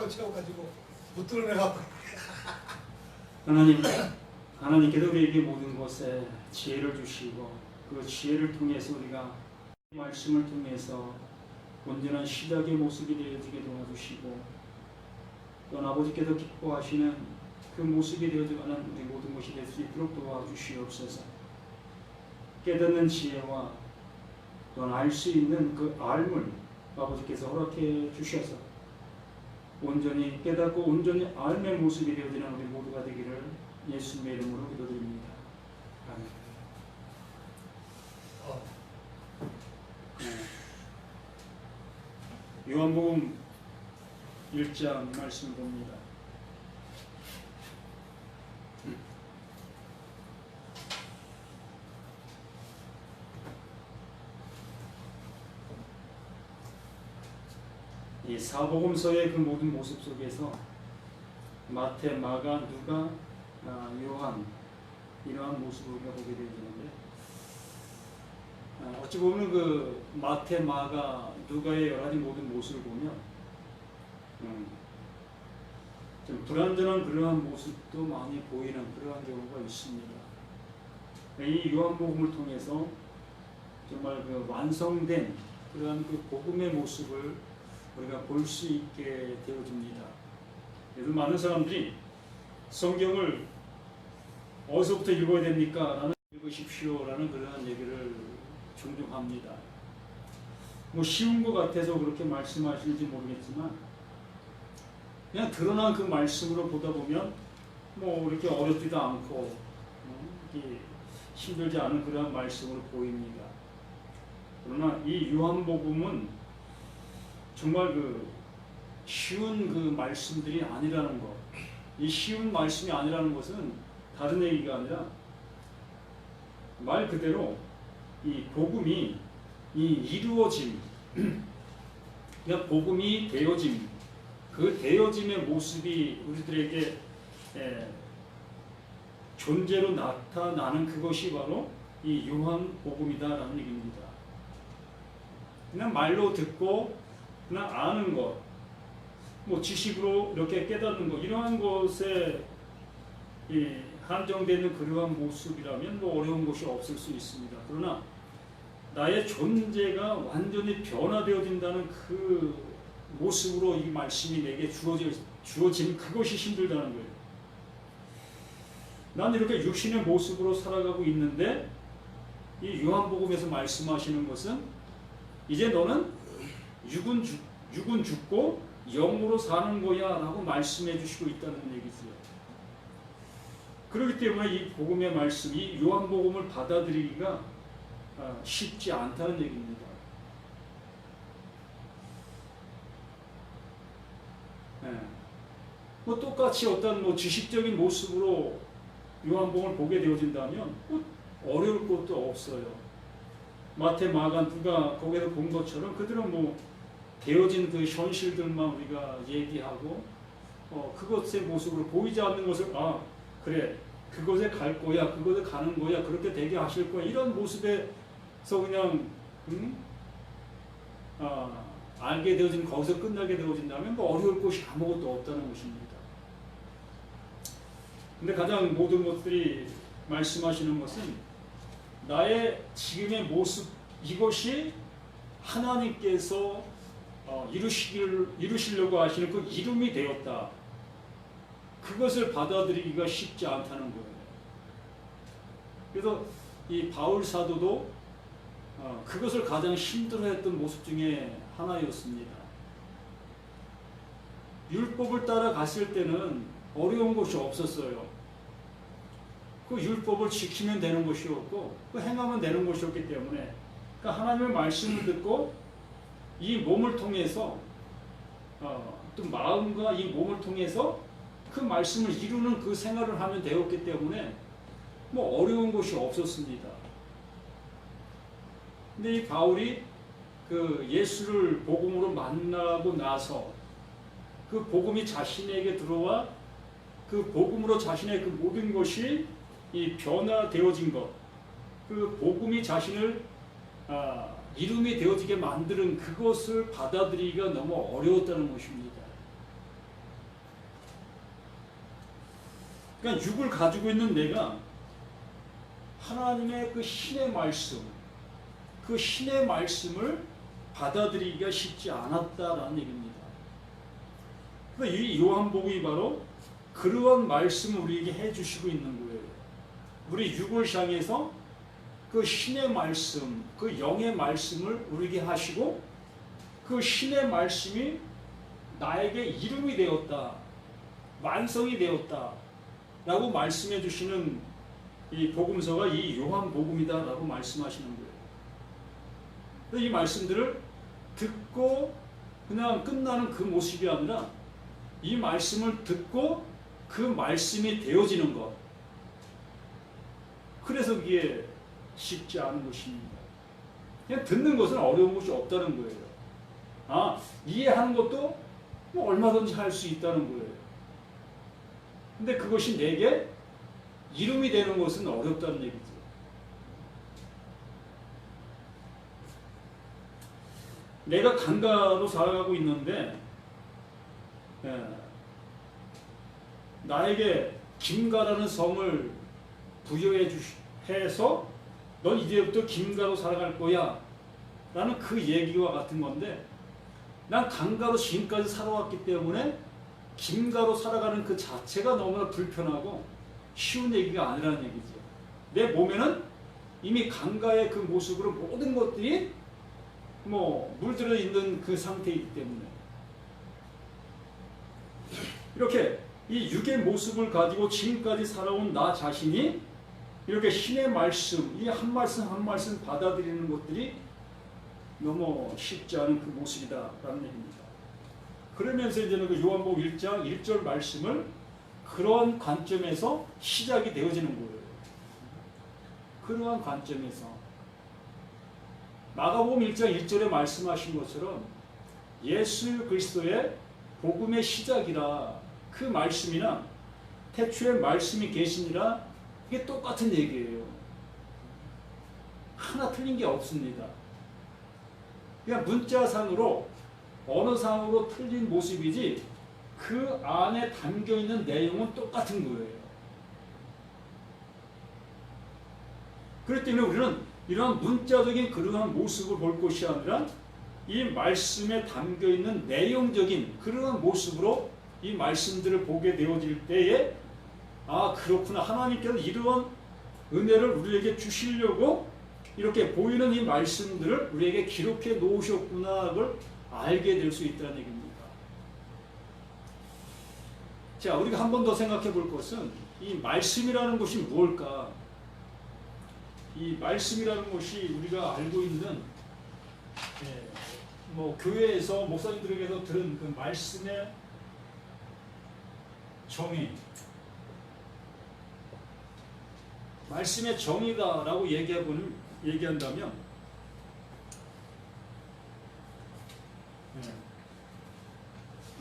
꽉 채워가지고 못 드러내갖고. 하나님께서 우리에게 모든 것에 지혜를 주시고 그 지혜를 통해서 우리가 말씀을 통해서 온전한 시작의 모습이 되어지게 도와주시고 또 아버지께서 기뻐하시는 그 모습이 되어지는 우리 모든 것이 될 수 있도록 도와주시옵소서. 깨닫는 지혜와 또 알 수 있는 그 알물 아버지께서 허락해 주셔서 온전히 깨닫고 온전히 알의 모습이 되어지는 우리 모두가 되기를 예수님의 이름으로 기도드립니다. 아멘. 요한복음 1장 말씀 봅니다. 이 사복음서의 그 모든 모습 속에서 마태, 마가, 누가, 요한 이러한 모습을 우리가 보게 되어지는데 어찌 보면 그 마태, 마가, 누가의 여러 가지 모든 모습을 보면 좀 불완전한 그러한 모습도 많이 보이는 그러한 경우가 있습니다. 이 요한복음을 통해서 정말 그 완성된 그러한 그 복음의 모습을 우리가 볼 수 있게 되어집니다. 그래서 많은 사람들이 성경을 어디서부터 읽어야 됩니까? 라는 읽으십시오 라는 그러한 얘기를 종종 합니다. 뭐 쉬운 것 같아서 그렇게 말씀하시는지 모르겠지만 그냥 드러난 그 말씀으로 보다 보면 뭐 이렇게 어렵지도 않고 이렇게 힘들지 않은 그러한 말씀으로 보입니다. 그러나 이 요한복음은 정말 그 쉬운 그 말씀들이 아니라는 것, 이 쉬운 말씀이 아니라는 것은 다른 얘기가 아니라 말 그대로 이 복음이 이 이루어짐, 그러니까 복음이 되어짐, 그 되어짐의 모습이 우리들에게 존재로 나타나는 그것이 바로 이 요한복음이다라는 얘기입니다. 그냥 말로 듣고 그냥 아는 것, 뭐 지식으로 이렇게 깨닫는 것, 이러한 것에 한정되는 그러한 모습이라면 뭐 어려운 것이 없을 수 있습니다. 그러나 나의 존재가 완전히 변화되어진다는 그 모습으로 이 말씀이 내게 주어진 그것이 힘들다는 거예요. 난 이렇게 육신의 모습으로 살아가고 있는데 이 요한복음에서 말씀하시는 것은 이제 너는 육은 죽고 영으로 사는 거야 라고 말씀해 주시고 있다는 얘기죠. 그렇기 때문에 이 복음의 말씀, 이 요한복음을 받아들이기가 쉽지 않다는 얘기입니다. 뭐 똑같이 어떤 뭐 지식적인 모습으로 요한복음을 보게 되어진다면 뭐 어려울 것도 없어요. 마태, 마가, 누가 거기서 본 것처럼 그들은 뭐 되어진 그 현실들만 우리가 얘기하고 그것의 모습으로 보이지 않는 것을 그래 그것에 갈 거야, 그것에 가는 거야, 그렇게 되게 하실 거야 이런 모습에서 그냥 알게 되어진 거기서 끝나게 되어진다면 뭐 어려울 것이 아무것도 없다는 것입니다. 근데 가장 모든 것들이 말씀하시는 것은 나의 지금의 모습 이것이 하나님께서 이루시려고 하시는 그 이름이 되었다. 그것을 받아들이기가 쉽지 않다는 거예요. 그래서 이 바울 사도도 그것을 가장 힘들어했던 모습 중에 하나였습니다. 율법을 따라갔을 때는 어려운 것이 없었어요. 그 율법을 지키면 되는 것이었고 그 행하면 되는 것이었기 때문에 그러니까 하나님의 말씀을 듣고 이 몸을 통해서 또 마음과 이 몸을 통해서 그 말씀을 이루는 그 생활을 하면 되었기 때문에 뭐 어려운 것이 없었습니다. 근데 이 바울이 그 예수를 복음으로 만나고 나서 그 복음이 자신에게 들어와 그 복음으로 자신의 그 모든 것이 이 변화되어진 것, 그 복음이 자신을 이름이 되어지게 만드는 그것을 받아들이기가 너무 어려웠다는 것입니다. 그러니까 육을 가지고 있는 내가 하나님의 그 신의 말씀, 그 신의 말씀을 받아들이기가 쉽지 않았다라는 얘기입니다. 그러니까 이 요한복음이 바로 그러한 말씀을 우리에게 해주시고 있는 거예요. 우리 육을 향해서 그 신의 말씀, 그 영의 말씀을 우리에게 하시고 그 신의 말씀이 나에게 이름이 되었다, 완성이 되었다 라고 말씀해 주시는 이 복음서가 이 요한복음이다 라고 말씀하시는 거예요. 이 말씀들을 듣고 그냥 끝나는 그 모습이 아니라 이 말씀을 듣고 그 말씀이 되어지는 것, 그래서 이게 쉽지 않은 것입니다. 그냥 듣는 것은 어려운 것이 없다는 거예요. 이해하는 것도 뭐 얼마든지 할 수 있다는 거예요. 근데 그것이 내게 이름이 되는 것은 어렵다는 얘기죠. 내가 강가로 살아가고 있는데 나에게 김가라는 성을 부여해 해서 넌 이제부터 김가로 살아갈 거야 라는 그 얘기와 같은 건데, 난 강가로 지금까지 살아왔기 때문에 김가로 살아가는 그 자체가 너무나 불편하고 쉬운 얘기가 아니라는 얘기죠. 내 몸에는 이미 강가의 그 모습으로 모든 것들이 물들어 있는 그 상태이기 때문에, 이렇게 이 육의 모습을 가지고 지금까지 살아온 나 자신이 이렇게 신의 말씀, 이 한 말씀 한 말씀 받아들이는 것들이 너무 쉽지 않은 그 모습이다라는 얘기입니다. 그러면서 이제는 그 요한복음 1장 1절 말씀을 그런 관점에서 시작이 되어지는 거예요. 그러한 관점에서 마가복음 1장 1절에 말씀하신 것처럼 예수 그리스도의 복음의 시작이라 그 말씀이나 태초에 말씀이 계시니라, 이게 똑같은 얘기예요. 하나 틀린 게 없습니다. 그냥 문자상으로 언어상으로 틀린 모습이지 그 안에 담겨있는 내용은 똑같은 거예요. 그렇기 때문에 우리는 이러한 문자적인 그러한 모습을 볼 것이 아니라 이 말씀에 담겨있는 내용적인 그러한 모습으로 이 말씀들을 보게 되어질 때에 그렇구나, 하나님께서 이러한 은혜를 우리에게 주시려고 이렇게 보이는 이 말씀들을 우리에게 기록해 놓으셨구나를 알게 될 수 있다는 얘기입니다. 자, 우리가 한 번 더 생각해 볼 것은 이 말씀이라는 것이 무엇일까? 이 말씀이라는 것이 우리가 알고 있는 교회에서 목사님들에게서 들은 그 말씀의 정의, 말씀의 정의다라고 얘기한다면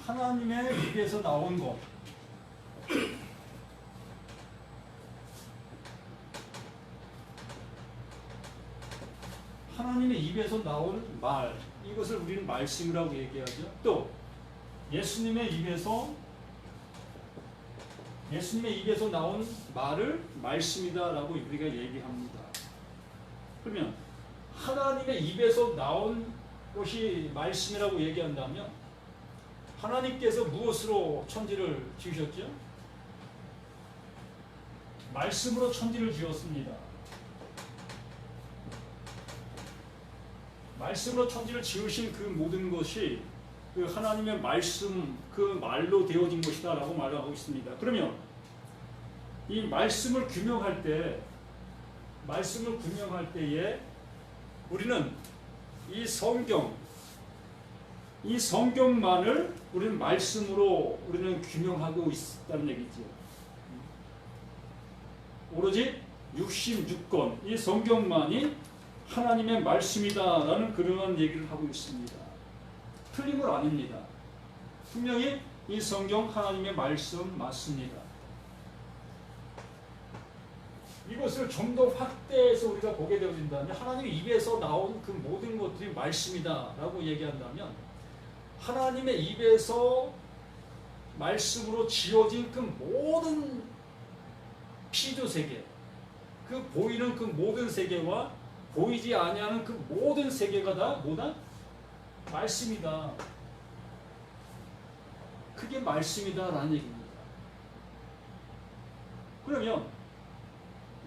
하나님의 입에서 나온 것, 하나님의 입에서 나온 말, 이것을 우리는 말씀이라고 얘기하죠. 또 예수님의 입에서 나온 말을 말씀이다라고 우리가 얘기합니다. 그러면 하나님의 입에서 나온 것이 말씀이라고 얘기한다면 하나님께서 무엇으로 천지를 지으셨죠? 말씀으로 천지를 지었습니다. 말씀으로 천지를 지으신 그 모든 것이 그 하나님의 말씀, 그 말로 되어진 것이다 라고 말하고 있습니다. 그러면 이 말씀을 규명할 때에 우리는 이 성경만을 우리는 말씀으로 우리는 규명하고 있다는 얘기죠. 오로지 66권 이 성경만이 하나님의 말씀이다라는 그러한 얘기를 하고 있습니다. 틀린 건 아닙니다. 분명히 이 성경 하나님의 말씀 맞습니다. 이것을 좀 더 확대해서 우리가 보게 되어진다면 하나님의 입에서 나온 그 모든 것들이 말씀이다라고 얘기한다면 하나님의 입에서 말씀으로 지어진 그 모든 피조 세계, 그 보이는 그 모든 세계와 보이지 아니하는 그 모든 세계가 다 뭐다? 말씀이다. 그게 말씀이다라는 얘기입니다. 그러면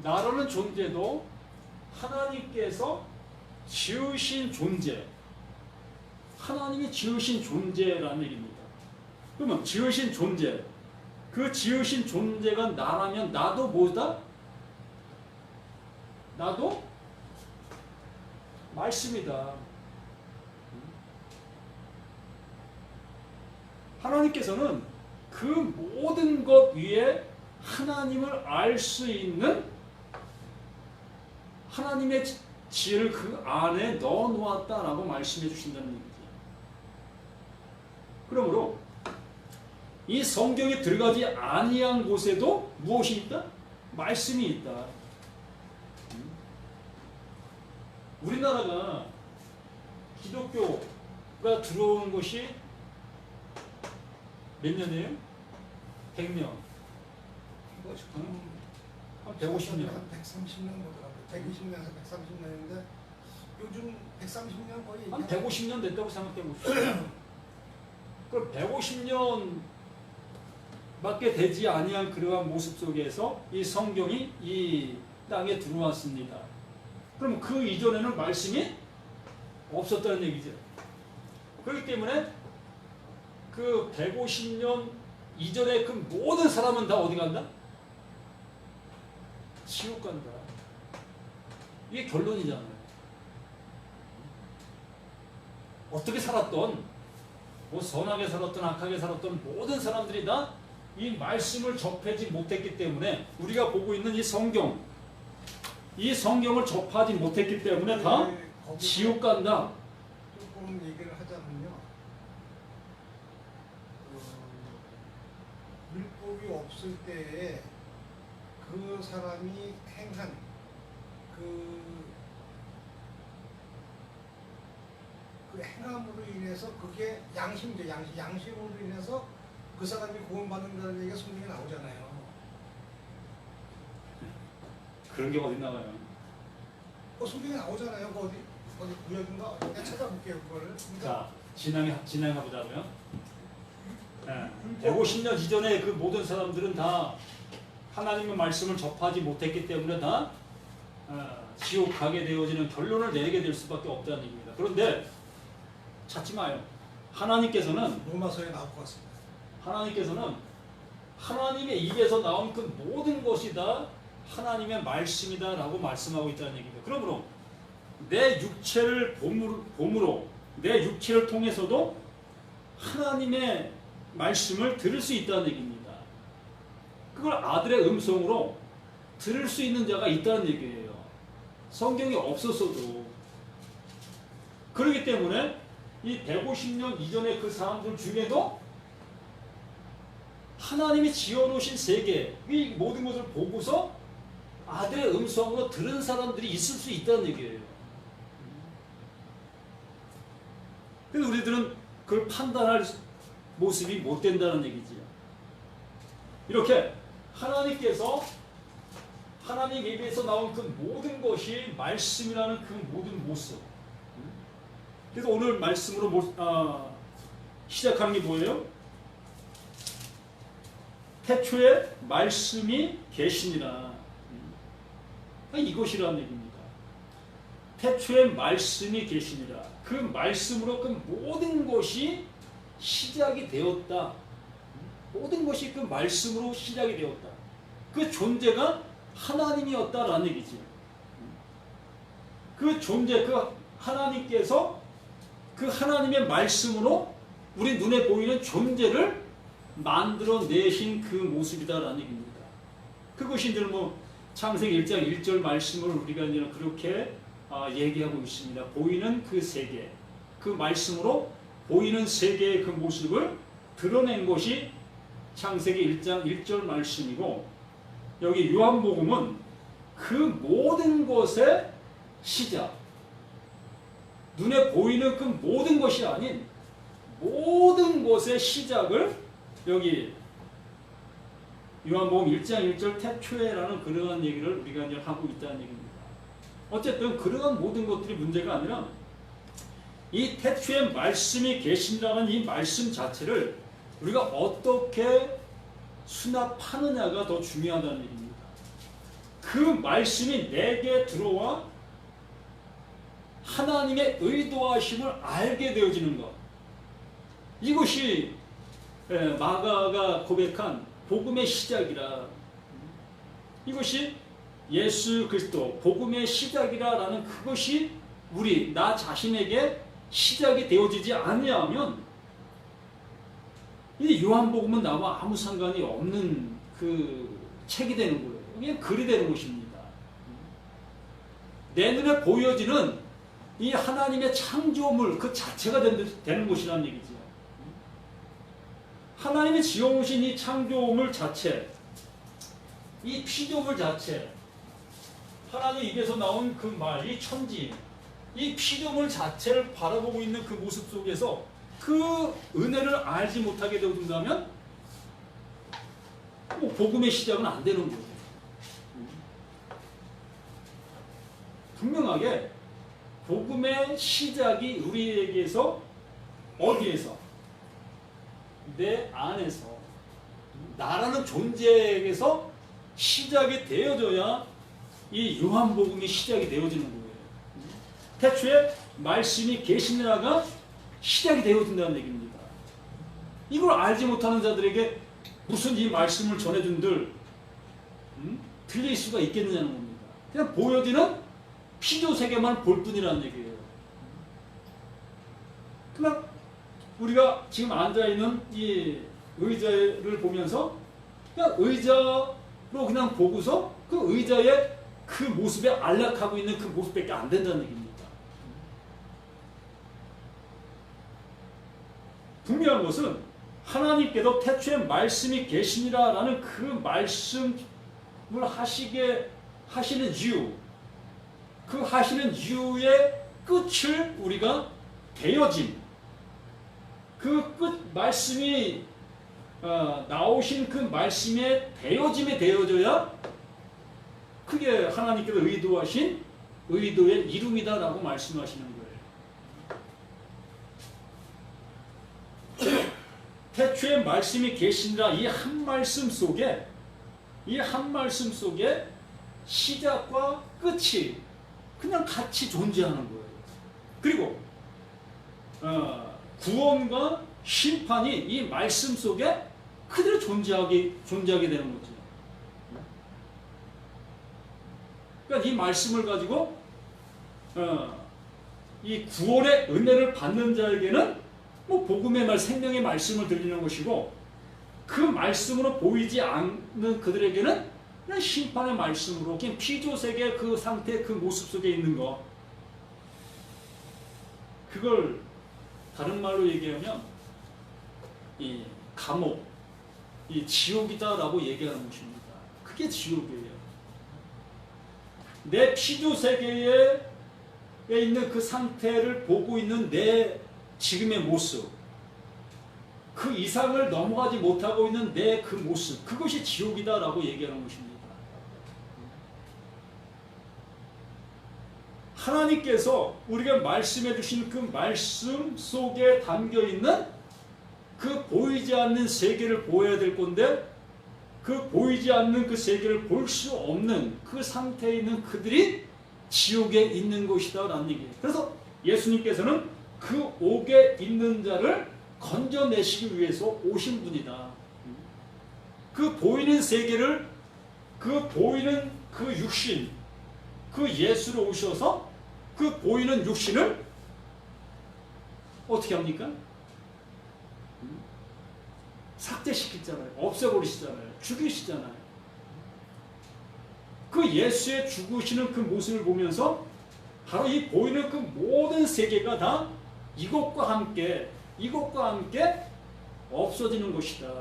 나라는 존재도 하나님께서 지으신 존재, 하나님이 지으신 존재라는 얘기입니다. 그러면 지으신 존재, 그 지으신 존재가 나라면 나도 뭐다? 나도 말씀이다. 하나님께서는 그 모든 것 위에 하나님을 알 수 있는 하나님의 지혜를 그 안에 넣어 놓았다라고 말씀해 주신다는 얘기죠. 그러므로 이 성경에 들어가지 아니한 곳에도 무엇이 있다? 말씀이 있다. 우리나라가 기독교가 들어온 것이 몇 년이에요? 100년. 한 150년. 한 130년 보더라고요. 120년에서 130년인데 요즘 130년 거의 한 150년 됐다고 생각해 봅시다. 그럼 150년밖에 되지 아니한 그러한 모습 속에서 이 성경이 이 땅에 들어왔습니다. 그럼 그 이전에는 말씀이 없었다는 얘기죠. 그렇기 때문에 그 150년 이전에 그 모든 사람은 다 어디 간다? 지옥 간다. 이게 결론이잖아요. 어떻게 살았던, 뭐 선하게 살았던 악하게 살았던 모든 사람들이 다 이 말씀을 접하지 못했기 때문에 우리가 보고 있는 이 성경, 이 성경을 접하지 못했기 때문에 다 지옥 간다. 조금 얘기를 하자면요. 율법이 없을 때에 그 사람이 행한 그 행함으로 인해서 그게 양심이죠. 양심으로 인해서 그 사람이 구원받는다는 얘기가 성경에 나오잖아요. 그런 게 어디 나와요? 성경에 나오잖아요. 그 어디 구역인가? 내가 찾아볼게요. 그거를. 자, 진행해보자고요. 네. 150년 이전에 그 모든 사람들은 다 하나님의 말씀을 접하지 못했기 때문에 다 지옥 가게 되어지는 결론을 내게 될 수밖에 없다는 얘기입니다. 그런데 찾지 마요. 하나님께서는 로마서에 나올 것 같습니다. 하나님께서는 하나님의 입에서 나온 그 모든 것이 다 하나님의 말씀이다라고 말씀하고 있다는 얘기입니다. 그러므로 내 육체를 봄으로 내 육체를 통해서도 하나님의 말씀을 들을 수 있다는 얘기입니다. 그걸 아들의 음성으로 들을 수 있는 자가 있다는 얘기예요. 성경이 없었어도. 그렇기 때문에 이 150년 이전의 그 사람들 중에도 하나님이 지어놓으신 세계, 이 모든 것을 보고서 아들의 음성으로 들은 사람들이 있을 수 있다는 얘기예요. 그래서 우리들은 그걸 판단할 모습이 못 된다는 얘기지요. 이렇게 하나님께서 하나님 입에서 나온 그 모든 것이 말씀이라는 그 모든 모습. 그래서 오늘 말씀으로 시작하는 게 뭐예요? 태초에 말씀이 계시니라. 이것이라는 얘기입니다. 태초에 말씀이 계시니라. 그 말씀으로 그 모든 것이 시작이 되었다. 모든 것이 그 말씀으로 시작이 되었다. 그 존재가 하나님이었다라는 얘기죠. 그 존재, 그 하나님께서 그 하나님의 말씀으로 우리 눈에 보이는 존재를 만들어내신 그 모습이다라는 얘기입니다. 그것이 이제 창세기 1장 1절 말씀을 우리가 이제 그렇게 얘기하고 있습니다. 보이는 그 세계, 그 말씀으로 보이는 세계의 그 모습을 드러낸 것이 창세기 1장 1절 말씀이고, 여기 요한복음은 그 모든 것의 시작, 눈에 보이는 그 모든 것이 아닌 모든 것의 시작을 여기 요한복음 1장 1절 태초에라는 그러한 얘기를 우리가 이제 하고 있다는 얘기입니다. 어쨌든 그러한 모든 것들이 문제가 아니라 이 태초에 말씀이 계신다는 이 말씀 자체를 우리가 어떻게 수납하느냐가 더 중요하다는 얘기입니다. 그 말씀이 내게 들어와 하나님의 의도하심을 알게 되어지는 것. 이것이 마가가 고백한 복음의 시작이라. 이것이 예수 그리스도 복음의 시작이라라는 그것이 나 자신에게 시작이 되어지지 아니하면 이 요한복음은 나와 아무 상관이 없는 그 책이 되는 거예요. 그냥 글이 되는 것입니다. 내 눈에 보여지는 이 하나님의 창조물 그 자체가 되는 것이라는 얘기죠. 하나님이 지어오신 이 창조물 자체, 이 피조물 자체, 하나님 입에서 나온 그 말, 이 천지, 이 피조물 자체를 바라보고 있는 그 모습 속에서 그 은혜를 알지 못하게 되어진다면 복음의 시작은 안 되는 거예요. 분명하게 복음의 시작이 우리에게서 어디에서? 내 안에서, 나라는 존재에게서 시작이 되어져야 이 요한복음이 시작이 되어지는 거예요. 태초에 말씀이 계시니라가 시작이 되어진다는 얘기입니다. 이걸 알지 못하는 자들에게 무슨 이 말씀을 전해준들 틀릴 수가 있겠느냐는 겁니다. 그냥 보여지는 피조세계만 볼 뿐이라는 얘기예요. 그냥 우리가 지금 앉아있는 이 의자를 보면서 그냥 의자로 그냥 보고서 그 의자의 그 모습에 안락하고 있는 그 모습밖에 안 된다는 얘기입니다. 분명한 것은 하나님께도 태초에 말씀이 계시니라라는 그 말씀을 하시는 이유, 그 하시는 이유의 끝을 우리가 되어진 그 끝 말씀이 나오신 그 말씀의 되어짐에 되어져야 그게 하나님께서 의도하신 의도의 이름이다라고 말씀하시는 거예요. 태초에 말씀이 계시니라 이 한 말씀 속에 시작과 끝이 그냥 같이 존재하는 거예요. 그리고 구원과 심판이 이 말씀 속에 그대로 존재하게 되는 거죠. 그러니까 이 말씀을 가지고 이 구원의 은혜를 받는 자에게는 복음의 말, 생명의 말씀을 드리는 것이고 그 말씀으로 보이지 않는 그들에게는 그냥 심판의 말씀으로 그냥 피조세계 그 상태, 그 모습 속에 있는 것, 그걸 다른 말로 얘기하면 이 감옥, 이 지옥이다라고 얘기하는 것입니다. 그게 지옥이에요. 내 피조세계에 있는 그 상태를 보고 있는 내 지금의 모습, 그 이상을 넘어가지 못하고 있는 내 그 모습, 그것이 지옥이다라고 얘기하는 것입니다. 하나님께서 우리가 말씀해 주신 그 말씀 속에 담겨 있는 그 보이지 않는 세계를 보아야 될 건데 그 보이지 않는 그 세계를 볼 수 없는 그 상태에 있는 그들이 지옥에 있는 것이다 라는 얘기예요. 그래서 예수님께서는 그 옥에 있는 자를 건져내시기 위해서 오신 분이다. 그 보이는 세계를, 그 보이는 그 육신, 그 예수로 오셔서 그 보이는 육신을 어떻게 합니까? 삭제시키잖아요. 없애버리시잖아요. 죽이시잖아요. 그 예수의 죽으시는 그 모습을 보면서 바로 이 보이는 그 모든 세계가 다 이것과 함께 없어지는 것이다.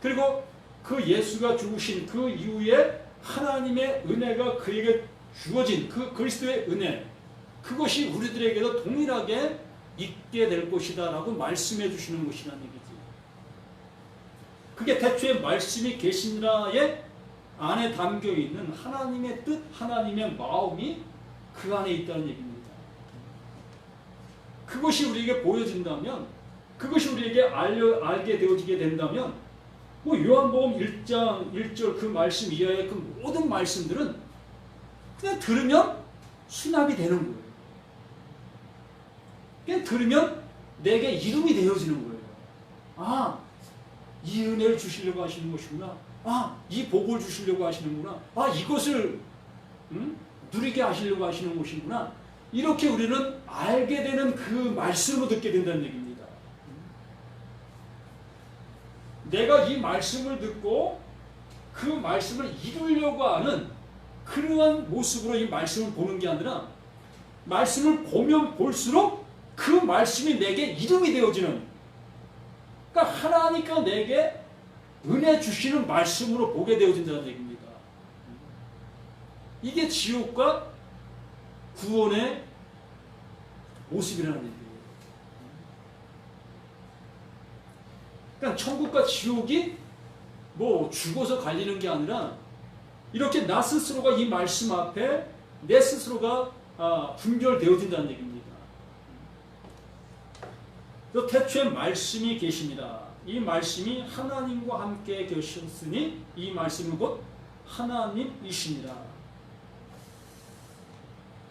그리고 그 예수가 죽으신 그 이후에 하나님의 은혜가 그에게 주어진 그 그리스도의 은혜, 그것이 우리들에게도 동일하게 있게 될 것이다 라고 말씀해 주시는 것이라는 얘기지. 그게 태초에 말씀이 계시니라의 안에 담겨있는 하나님의 뜻, 하나님의 마음이 그 안에 있다는 얘기입니다. 그것이 우리에게 보여진다면, 그것이 우리에게 알게 되어지게 된다면, 뭐 요한복음 1장 1절 그 말씀 이하의 그 모든 말씀들은 그냥 들으면 수납이 되는 거예요. 그냥 들으면 내게 이름이 되어지는 거예요. 아, 이 은혜를 주시려고 하시는 것이구나. 아, 이 복을 주시려고 하시는구나. 아, 이것을 누리게 하시려고 하시는 것이구나. 이렇게 우리는 알게 되는 그 말씀으로 듣게 된다는 얘기입니다. 내가 이 말씀을 듣고 그 말씀을 이루려고 하는 그러한 모습으로 이 말씀을 보는 게 아니라 말씀을 보면 볼수록 그 말씀이 내게 이름이 되어지는, 그러니까 하나님께서 내게 은혜 주시는 말씀으로 보게 되어진다는 얘기입니다. 이게 지옥과 구원의 모습이라는 얘기예요. 그러니까 천국과 지옥이 뭐 죽어서 갈리는 게 아니라 이렇게 나 스스로가 이 말씀 앞에 내 스스로가 분별되어진다는 얘기입니다. 태초에 말씀이 계십니다. 이 말씀이 하나님과 함께 계셨으니 이 말씀은 곧 하나님이십니다.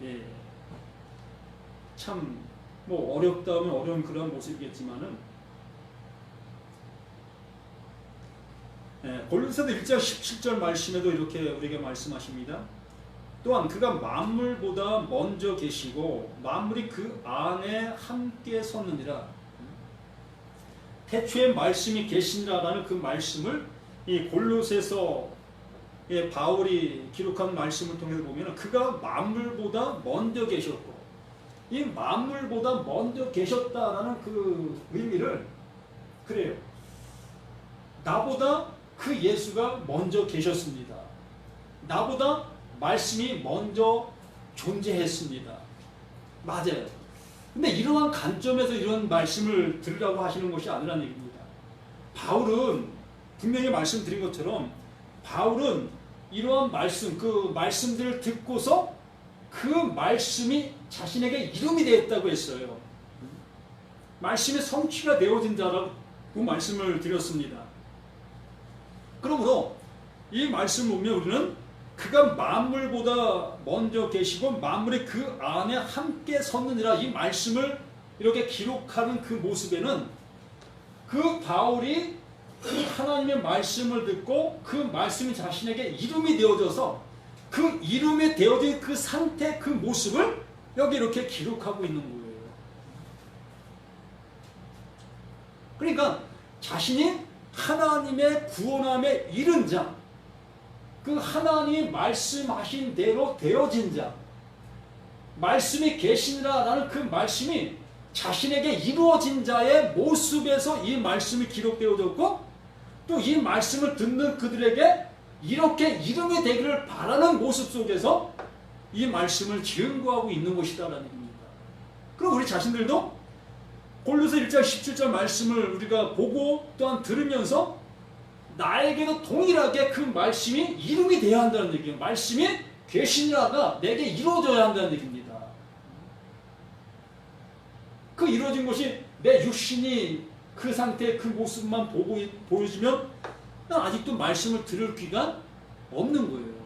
예. 참 뭐 어렵다 하면 어려운 그런 모습이겠지만은, 예, 골로새서 1장 17절 말씀에도 이렇게 우리에게 말씀하십니다. 또한 그가 만물보다 먼저 계시고 만물이 그 안에 함께 섰느니라. 태초에 말씀이 계신다라는 그 말씀을 이 골로새서의 바울이 기록한 말씀을 통해서 보면 그가 만물보다 먼저 계셨고, 이 만물보다 먼저 계셨다라는 그 의미를, 그래요, 나보다 그 예수가 먼저 계셨습니다. 나보다 말씀이 먼저 존재했습니다. 맞아요. 근데 이러한 관점에서 이런 말씀을 들으라고 하시는 것이 아니라는 얘기입니다. 바울은 분명히 말씀드린 것처럼 바울은 이러한 말씀, 그 말씀들을 듣고서 그 말씀이 자신에게 이름이 되었다고 했어요. 말씀의 성취가 되어진다라고 말씀을 드렸습니다. 그러므로 이 말씀을 보면 우리는 그가 만물보다 먼저 계시고 만물이 그 안에 함께 섰느니라, 이 말씀을 이렇게 기록하는 그 모습에는 그 바울이 그 하나님의 말씀을 듣고 그 말씀이 자신에게 이름이 되어져서 그 이름이 되어진 그 상태, 그 모습을 여기 이렇게 기록하고 있는 거예요. 그러니까 자신이 하나님의 구원함에 이른 자, 그 하나님이 말씀하신 대로 되어진 자, 말씀이 계시니라라는 그 말씀이 자신에게 이루어진 자의 모습에서 이 말씀이 기록되어졌고, 또 이 말씀을 듣는 그들에게 이렇게 이름이 되기를 바라는 모습 속에서 이 말씀을 증거하고 있는 것이다라는 얘기입니다. 그럼 우리 자신들도 골로새 1장 17절 말씀을 우리가 보고 또한 들으면서 나에게도 동일하게 그 말씀이 이름이 되어야 한다는 얘기예요. 말씀이 계시니라가 내게 이루어져야 한다는 얘기입니다. 그 이루어진 것이 내 육신이 그 상태의 그 모습만 보여주면 난 아직도 말씀을 들을 귀가 없는 거예요.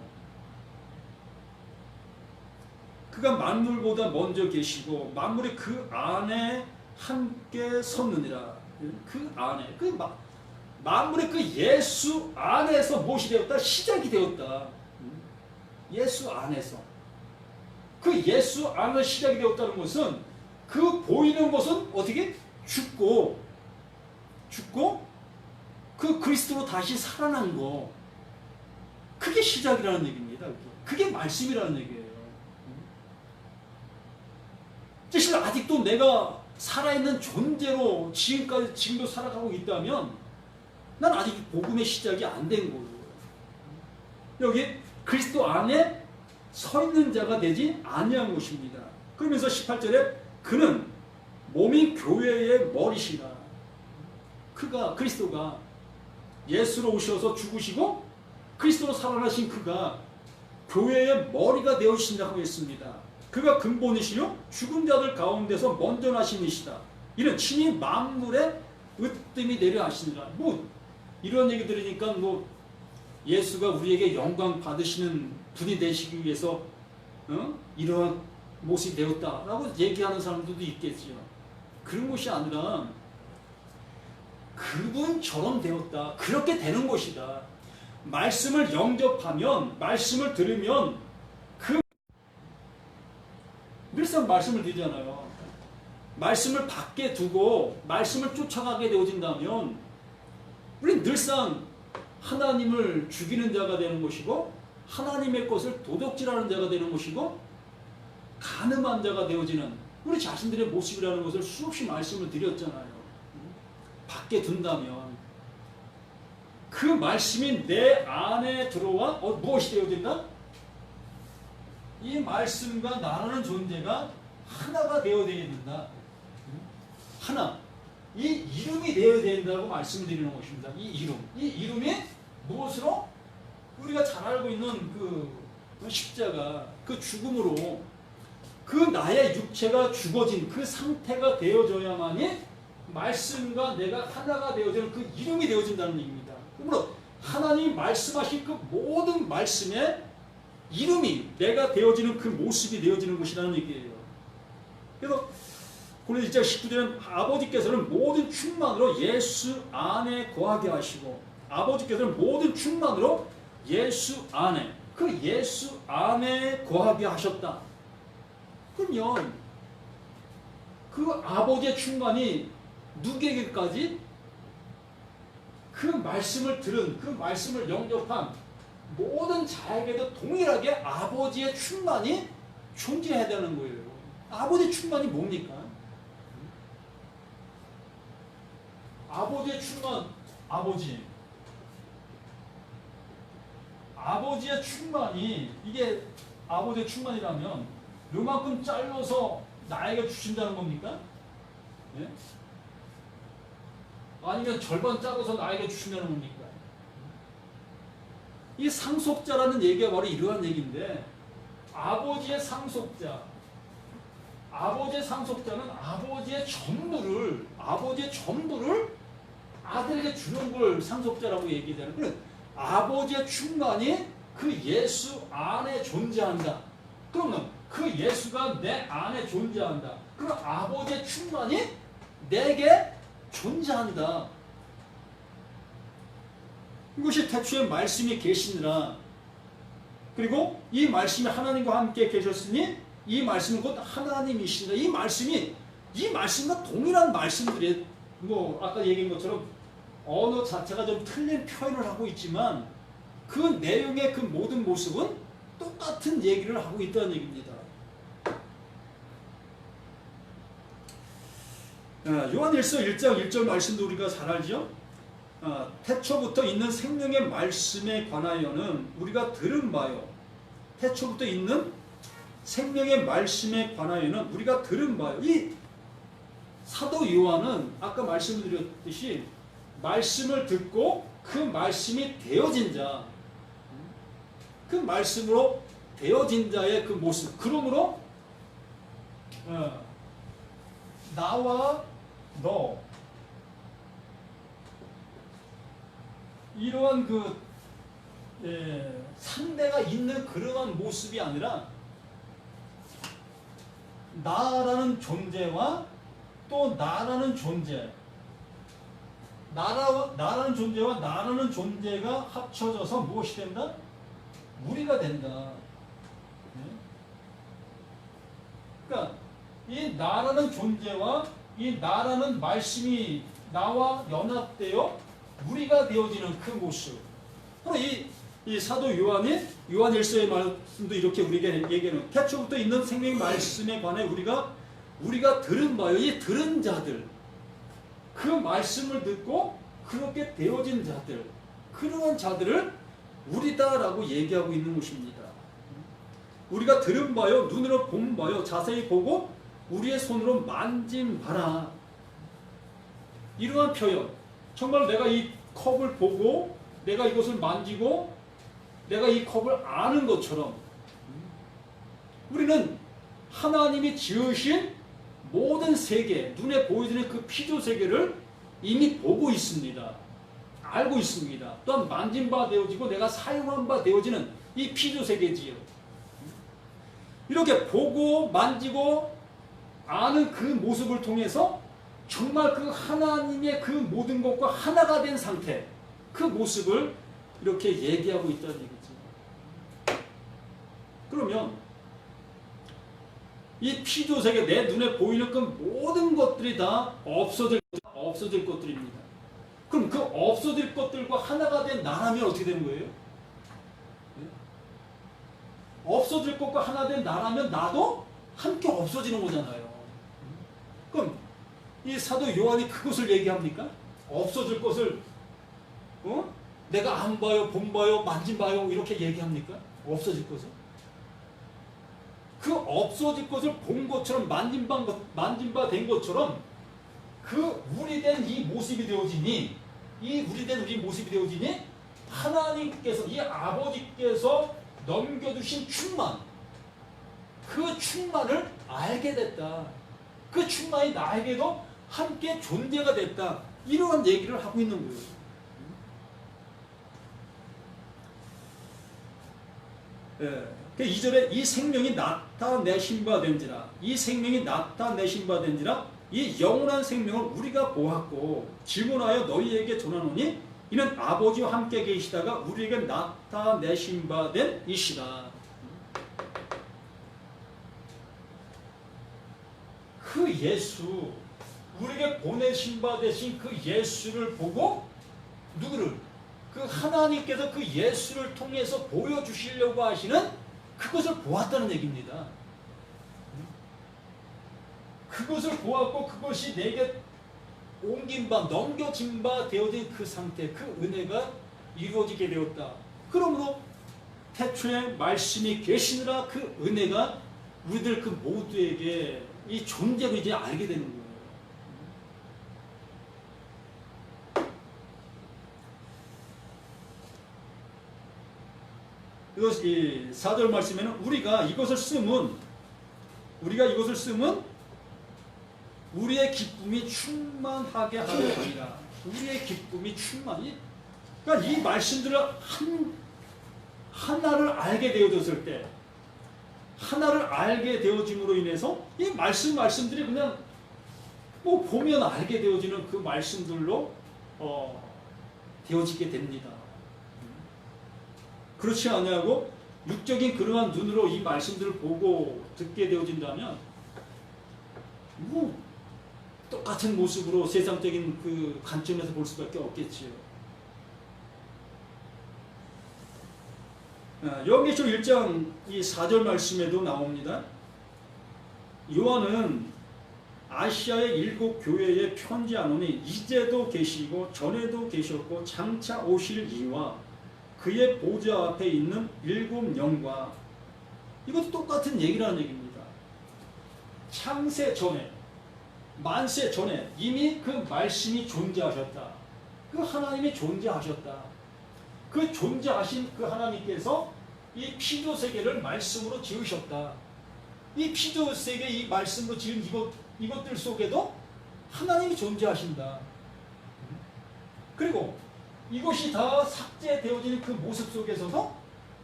그가 만물보다 먼저 계시고 만물이 그 안에 함께 섰느니라. 그 안에, 만물의 그 예수 안에서 무엇이 되었다? 시작이 되었다. 예수 안에서. 그 예수 안에서 시작이 되었다는 것은 그 보이는 것은 어떻게? 죽고 그 그리스도로 다시 살아난 거. 그게 시작이라는 얘기입니다. 그게 말씀이라는 얘기예요. 사실 아직도 내가 살아있는 존재로 지금도 살아가고 있다면 난 아직 복음의 시작이 안 된 거예요. 여기 그리스도 안에 서 있는 자가 되지 아니한 것입니다. 그러면서 18절에 그는 몸이 교회의 머리시라. 그리스도가 예수로 오셔서 죽으시고 그리스도로 살아나신 그가 교회의 머리가 되어주신다고 했습니다. 그가 근본이시요 죽은 자들 가운데서 먼저 나신 이시다. 이는 친히 만물의 으뜸이 되려 하시니라. 뭐 이런 얘기 들으니까 뭐 예수가 우리에게 영광 받으시는 분이 되시기 위해서 이러한 모습이 되었다라고 얘기하는 사람들도 있겠지요. 그런 것이 아니라 그분처럼 되었다. 그렇게 되는 것이다. 말씀을 영접하면, 말씀을 들으면 늘상 말씀을 드리잖아요. 말씀을 밖에 두고 말씀을 쫓아가게 되어진다면 우리는 늘상 하나님을 죽이는 자가 되는 것이고 하나님의 것을 도둑질하는 자가 되는 것이고 간음한 자가 되어지는 우리 자신들의 모습이라는 것을 수없이 말씀을 드렸잖아요. 밖에 둔다면 그 말씀이 내 안에 들어와 무엇이 되어진다? 이 말씀과 나라는 존재가 하나가 되어야 된다. 하나. 이 이름이 되어야 된다고 말씀드리는 것입니다. 이 이름이 무엇으로? 우리가 잘 알고 있는 그 십자가, 그 죽음으로 그 나의 육체가 죽어진 그 상태가 되어져야만이 말씀과 내가 하나가 되어지는 그 이름이 되어진다는 얘기입니다. 그러므로 하나님이 말씀하신 그 모든 말씀의 이름이 내가 되어지는 그 모습이 되어지는 것이라는 얘기예요. 그래서 고린도서 19절은 아버지께서는 모든 충만으로 예수 안에 거하게 하시고 아버지께서는 모든 충만으로 예수 안에 그 예수 안에 거하게 하셨다. 그러면 그 아버지의 충만이 누구에게까지? 그 말씀을 들은 그 말씀을 영접한 모든 자에게도 동일하게 아버지의 충만이 존재해야 되는 거예요. 아버지의 충만이 뭡니까? 아버지의 충만, 아버지의 충만이 이게 아버지의 충만이라면 요만큼 잘라서 나에게 주신다는 겁니까? 예? 아니면 절반 잘라서 나에게 주신다는 겁니까? 이 상속자라는 얘기가 바로 이러한 얘기인데 아버지의 상속자는 아버지의 전부를 아들에게 주는 걸 상속자라고 얘기되는 거예요. 아버지의 충만이 그 예수 안에 존재한다. 그러면 그 예수가 내 안에 존재한다. 그럼 아버지의 충만이 내게 존재한다. 이것이 태초에 말씀이 계시니라. 그리고 이 말씀이 하나님과 함께 계셨으니 이 말씀은 곧 하나님이시다. 이 말씀과 동일한 말씀들이 아까 얘기한 것처럼 언어 자체가 좀 틀린 표현을 하고 있지만 그 내용의 그 모든 모습은 똑같은 얘기를 하고 있다는 얘기입니다. 요한일서 1장 1절 말씀도 우리가 잘 알죠? 태초부터 있는 생명의 말씀에 관하여는 우리가 들은 바요. 태초부터 있는 생명의 말씀에 관하여는 우리가 들은 바요. 이 사도 요한은 아까 말씀드렸듯이 말씀을 듣고 그 말씀이 되어진 자, 그 말씀으로 되어진 자의 그 모습. 그러므로 나와 너 이러한 상대가 있는 그러한 모습이 아니라 나라는 존재와 또 나라는 존재, 나라는 존재와 나라는 존재가 합쳐져서 무엇이 된다? 우리가 된다. 그러니까 이 나라는 존재와 이 나라는 말씀이 나와 연합되어 우리가 되어지는 그 모습. 바로 이 사도 요한이 요한일서의 말씀도 이렇게 우리에게 얘기하는 태초부터 있는 생명 말씀에 관해 우리가 들은 바요. 이 들은 자들, 그 말씀을 듣고 그렇게 되어진 자들, 그러한 자들을 우리다라고 얘기하고 있는 것입니다. 우리가 들은 바요, 눈으로 본 바요, 자세히 보고 우리의 손으로 만진 바라. 이러한 표현, 정말 내가 이 컵을 보고 내가 이것을 만지고 내가 이 컵을 아는 것처럼 우리는 하나님이 지으신 모든 세계, 눈에 보이는 그 피조 세계를 이미 보고 있습니다. 알고 있습니다. 또한 만진 바 되어지고 내가 사용한 바 되어지는 이 피조 세계지요. 이렇게 보고 만지고 아는 그 모습을 통해서 정말 그 하나님의 그 모든 것과 하나가 된 상태, 그 모습을 이렇게 얘기하고 있다는 얘기죠. 그러면 이 피조 세계, 내 눈에 보이는 그 모든 것들이 다 없어질 것들입니다. 그럼 그 없어질 것들과 하나가 된 나라면 어떻게 되는 거예요? 네? 없어질 것과 하나 된 나라면 나도 함께 없어지는 거잖아요. 그럼 이 사도 요한이 그것을 얘기합니까? 없어질 것을 내가 안 봐요, 본 봐요, 만진 봐요 이렇게 얘기합니까? 없어질 것을? 그 없어질 것을 본 것처럼 만진 바 된 것처럼 그 우리 된 이 모습이 되어지니 우리 모습이 되어지니 하나님께서 이 아버지께서 넘겨주신 충만, 그 충만을 알게 됐다. 그 충만이 나에게도 함께 존재가 됐다. 이러한 얘기를 하고 있는 거예요. 그 2절에 이 생명이 나타내신 바 된지라, 이 생명이 나타내신 바 된지라, 이 영원한 생명을 우리가 보았고 질문하여 너희에게 전하노니 이는 아버지와 함께 계시다가 우리에게 나타내신 바 된 이시라. 그 예수, 우리에게 보내신 바 되신 그 예수를 보고 누구를? 그 하나님께서 그 예수를 통해서 보여주시려고 하시는 그것을 보았다는 얘기입니다. 그것을 보았고 그것이 내게 옮긴 바, 넘겨진 바 되어진 그 상태, 그 은혜가 이루어지게 되었다. 그러므로 태초에 말씀이 계시느라 그 은혜가 우리들 그 모두에게 이 존재를 이제 알게 되는 거예요. 이것이 4절 말씀에는 우리가 이것을 쓰면 우리의 기쁨이 충만하게 하려니라. 우리의 기쁨이 충만히. 그러니까 이 말씀들을 하나를 알게 되어졌을 때, 하나를 알게 되어짐으로 인해서 이 말씀들이 그냥 뭐 보면 알게 되어지는 그 말씀들로 되어지게 됩니다. 그렇지 않냐고 육적인 그러한 눈으로 이 말씀들을 보고 듣게 되어진다면 뭐 똑같은 모습으로 세상적인 그 관점에서 볼 수밖에 없겠지요. 요한계시록 1장 이 4절 말씀에도 나옵니다. 요한은 아시아의 7 교회에 편지하노니 이제도 계시고 전에도 계셨고 장차 오실 이와 그의 보좌 앞에 있는 7 영과, 이것도 똑같은 얘기라는 얘기입니다. 창세 전에, 만세 전에 이미 그 말씀이 존재하셨다. 그 하나님이 존재하셨다. 그 존재하신 그 하나님께서 이 피조 세계를 말씀으로 지으셨다. 이 피조 세계 이 말씀으로 지은 이것들 속에도 하나님이 존재하신다. 그리고 이것이 다 삭제되어지는 그 모습 속에서도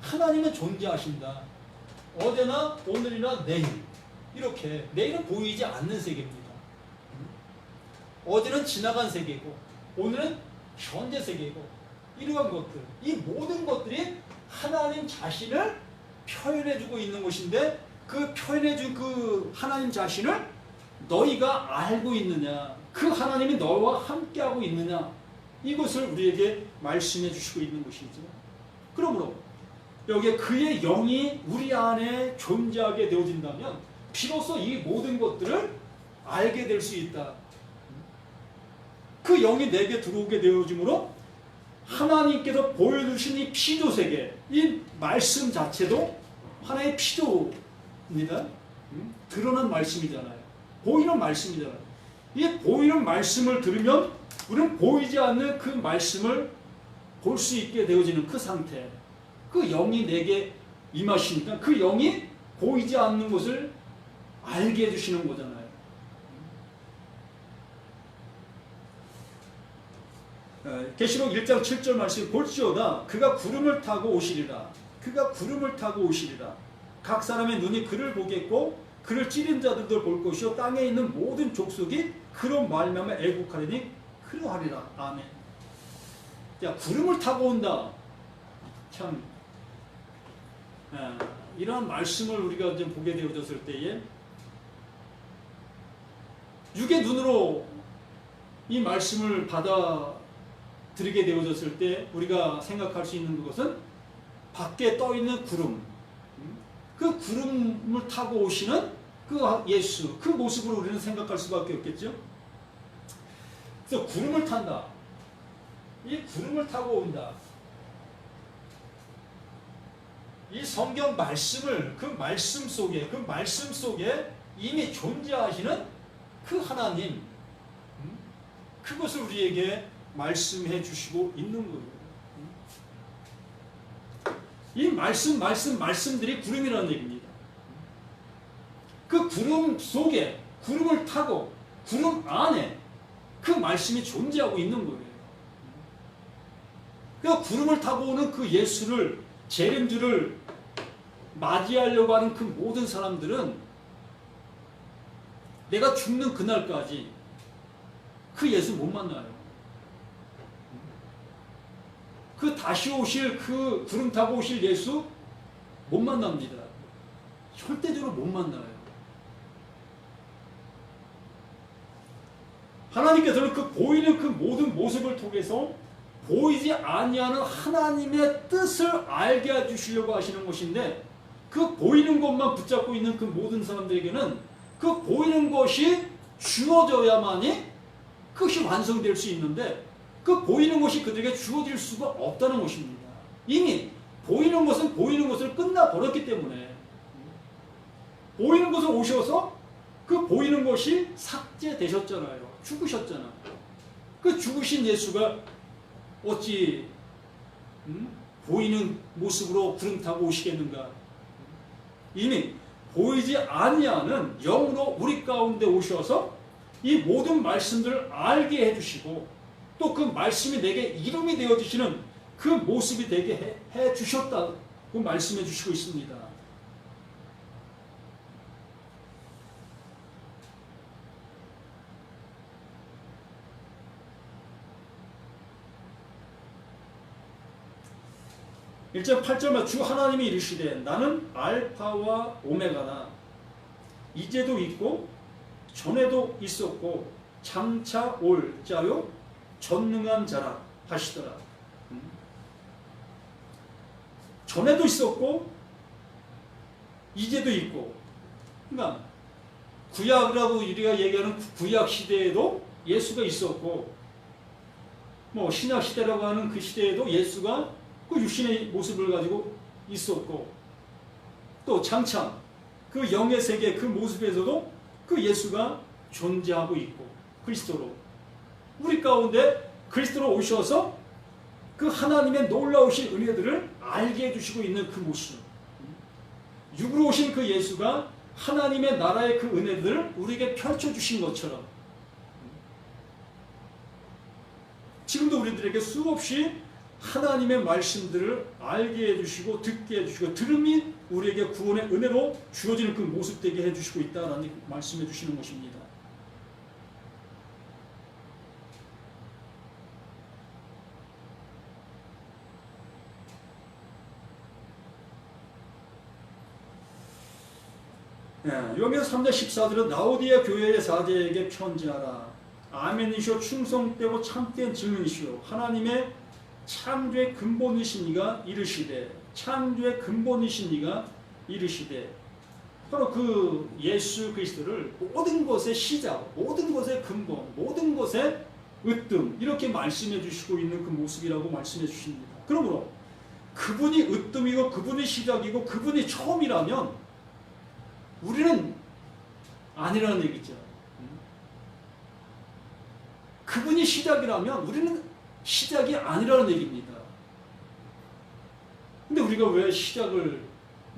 하나님은 존재하신다. 어제나 오늘이나 내일, 이렇게 내일은 보이지 않는 세계입니다. 어제는 지나간 세계고 오늘은 현재 세계고, 이러한 것들, 이 모든 것들이 하나님 자신을 표현해주고 있는 것인데, 그 표현해준 그 하나님 자신을 너희가 알고 있느냐, 그 하나님이 너와 함께하고 있느냐, 이것을 우리에게 말씀해 주시고 있는 것이죠. 그러므로 여기에 그의 영이 우리 안에 존재하게 되어진다면 비로소 이 모든 것들을 알게 될 수 있다. 그 영이 내게 들어오게 되어짐으로 하나님께서 보여주신 이 피조세계, 이 말씀 자체도 하나의 피조입니다. 드러난 말씀이잖아요. 보이는 말씀이잖아요. 이 보이는 말씀을 들으면 우리는 보이지 않는 그 말씀을 볼 수 있게 되어지는 그 상태. 그 영이 내게 임하시니까 그 영이 보이지 않는 것을 알게 해주시는 거잖아요. 계시록 1장 7절 말씀 볼지어다 그가 구름을 타고 오시리라. 그가 구름을 타고 오시리라. 각 사람의 눈이 그를 보겠고 그를 찌른 자들도 볼 것이요 땅에 있는 모든 족속이 그로 말미암아 애국하리니 그러하리라. 아멘. 자, 구름을 타고 온다. 참 이러한 말씀을 우리가 좀 보게 되어졌을 때에 육의 눈으로 이 말씀을 받아들이게 되어졌을 때 우리가 생각할 수 있는 그것은 밖에 떠 있는 구름, 그 구름을 타고 오시는 그 예수, 그 모습을 우리는 생각할 수밖에 없겠죠. 그래서 구름을 탄다. 이 구름을 타고 온다. 이 성경 말씀을 그 말씀 속에 이미 존재하시는 그 하나님, 그것을 우리에게 말씀해 주시고 있는 거예요. 이 말씀들이 구름이라는 얘기입니다. 그 구름 속에, 구름을 타고 구름 안에 그 말씀이 존재하고 있는 거예요. 그 구름을 타고 오는 그 예수를, 재림주를 맞이하려고 하는 그 모든 사람들은 내가 죽는 그날까지 그 예수 못 만나요. 그 다시 오실 그 구름 타고 오실 예수 못 만납니다. 절대적으로 못 만나요. 하나님께서는 그 보이는 그 모든 모습을 통해서 보이지 아니하는 하나님의 뜻을 알게 해주시려고 하시는 것인데, 그 보이는 것만 붙잡고 있는 그 모든 사람들에게는 그 보이는 것이 주어져야만이 그것이 완성될 수 있는데, 그 보이는 것이 그들에게 주어질 수가 없다는 것입니다. 이미 보이는 것은 보이는 것을 끝나버렸기 때문에, 보이는 것을 오셔서 그 보이는 것이 삭제되셨잖아요. 죽으셨잖아. 그 죽으신 예수가 어찌 보이는 모습으로 구름 타고 오시겠는가? 이미 보이지 아니하는 영으로 우리 가운데 오셔서 이 모든 말씀들을 알게 해주시고, 또 그 말씀이 내게 이름이 되어주시는 그 모습이 되게 해주셨다고 말씀해 주시고 있습니다. (1장 8절만) 주 하나님이 이르시되 나는 알파와 오메가나 이제도 있고 전에도 있었고 장차 올 자요 전능한 자라 하시더라. 전에도 있었고 이제도 있고, 그러니까 구약이라고 우리가 얘기하는 구약 시대에도 예수가 있었고, 뭐 신약 시대라고 하는 그 시대에도 예수가 그 육신의 모습을 가지고 있었고, 또 장차 그 영의 세계 그 모습에서도 그 예수가 존재하고 있고, 그리스도로 우리 가운데 그리스도로 오셔서 그 하나님의 놀라우신 은혜들을 알게 해주시고 있는 그 모습, 육으로 오신 그 예수가 하나님의 나라의 그 은혜들을 우리에게 펼쳐주신 것처럼 지금도 우리들에게 수없이 하나님의 말씀들을 알게 해주시고 듣게 해주시고, 들음이 우리에게 구원의 은혜로 주어지는 그 모습 되게 해주시고 있다라는 말씀해 주시는 것입니다. 요한계시록 3장 14절은 라오디아 교회의 사제에게 편지하라. 아멘이시오 충성되고 참된 증인이시오 하나님의 창조의 근본이신 이가 이르시되, 창조의 근본이신 이가 이르시되, 바로 그 예수 그리스도를 모든 것의 시작, 모든 것의 근본, 모든 것의 으뜸, 이렇게 말씀해 주시고 있는 그 모습이라고 말씀해 주십니다. 그러므로 그분이 으뜸이고 그분이 시작이고 그분이 처음이라면 우리는 아니라는 얘기죠. 그분이 시작이라면 우리는 시작이 아니라는 얘기입니다. 근데 우리가 왜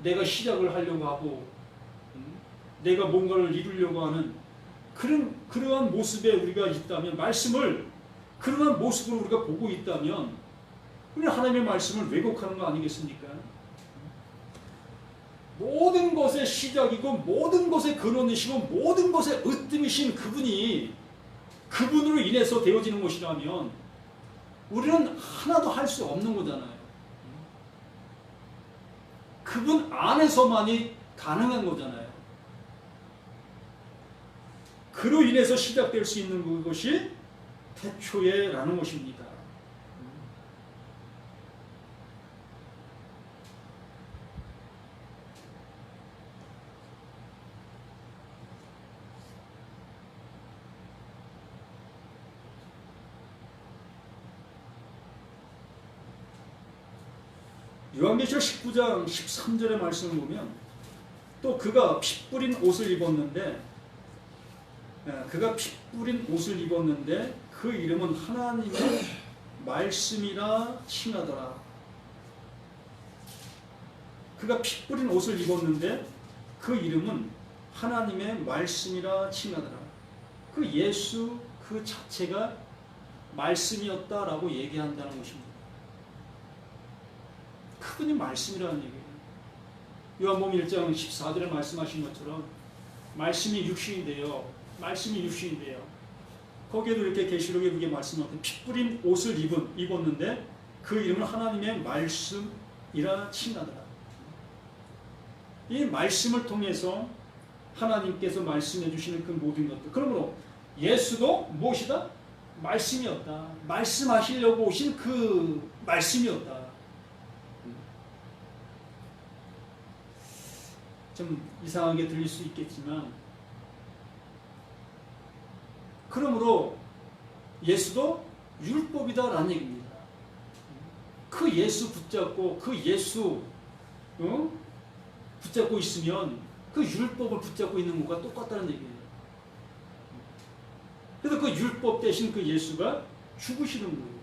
내가 시작을 하려고 하고, 내가 뭔가를 이루려고 하는 그러한 모습에 우리가 있다면, 그러한 모습으로 우리가 보고 있다면, 우리는 하나님의 말씀을 왜곡하는 거 아니겠습니까? 모든 것의 시작이고, 모든 것의 근원이시고, 모든 것의 으뜸이신 그분으로 인해서 되어지는 것이라면, 우리는 하나도 할 수 없는 거잖아요. 그분 안에서만이 가능한 거잖아요. 그로 인해서 시작될 수 있는 그것이 태초에라는 것입니다. 요한계시록 19장 13절의 말씀을 보면, 또 그가 피 뿌린 옷을 입었는데 그 이름은 하나님의 말씀이라 칭하더라. 그가 피 뿌린 옷을 입었는데 그 이름은 하나님의 말씀이라 칭하더라. 그 예수 그 자체가 말씀이었다라고 얘기한다는 것입니다. 그분이 말씀이라는 얘기예요. 요한복음 1장 14절에 말씀하신 것처럼 말씀이 육신이 되어 거기에도 이렇게 계시록에 그게 말씀하고 피 뿌린 옷을 입었는데 그 이름은 하나님의 말씀이라 칭하더라. 이 말씀을 통해서 하나님께서 말씀해 주시는 그 모든 것들, 그러므로 예수도 무엇이다? 말씀이었다. 말씀하시려고 오신 그 말씀이었다. 좀 이상하게 들릴 수 있겠지만, 그러므로 예수도 율법이다라는 얘기입니다. 그 예수 붙잡고 붙잡고 있으면 그 율법을 붙잡고 있는 것과 똑같다는 얘기예요. 그래서 그 율법 대신 그 예수가 죽으시는 거예요.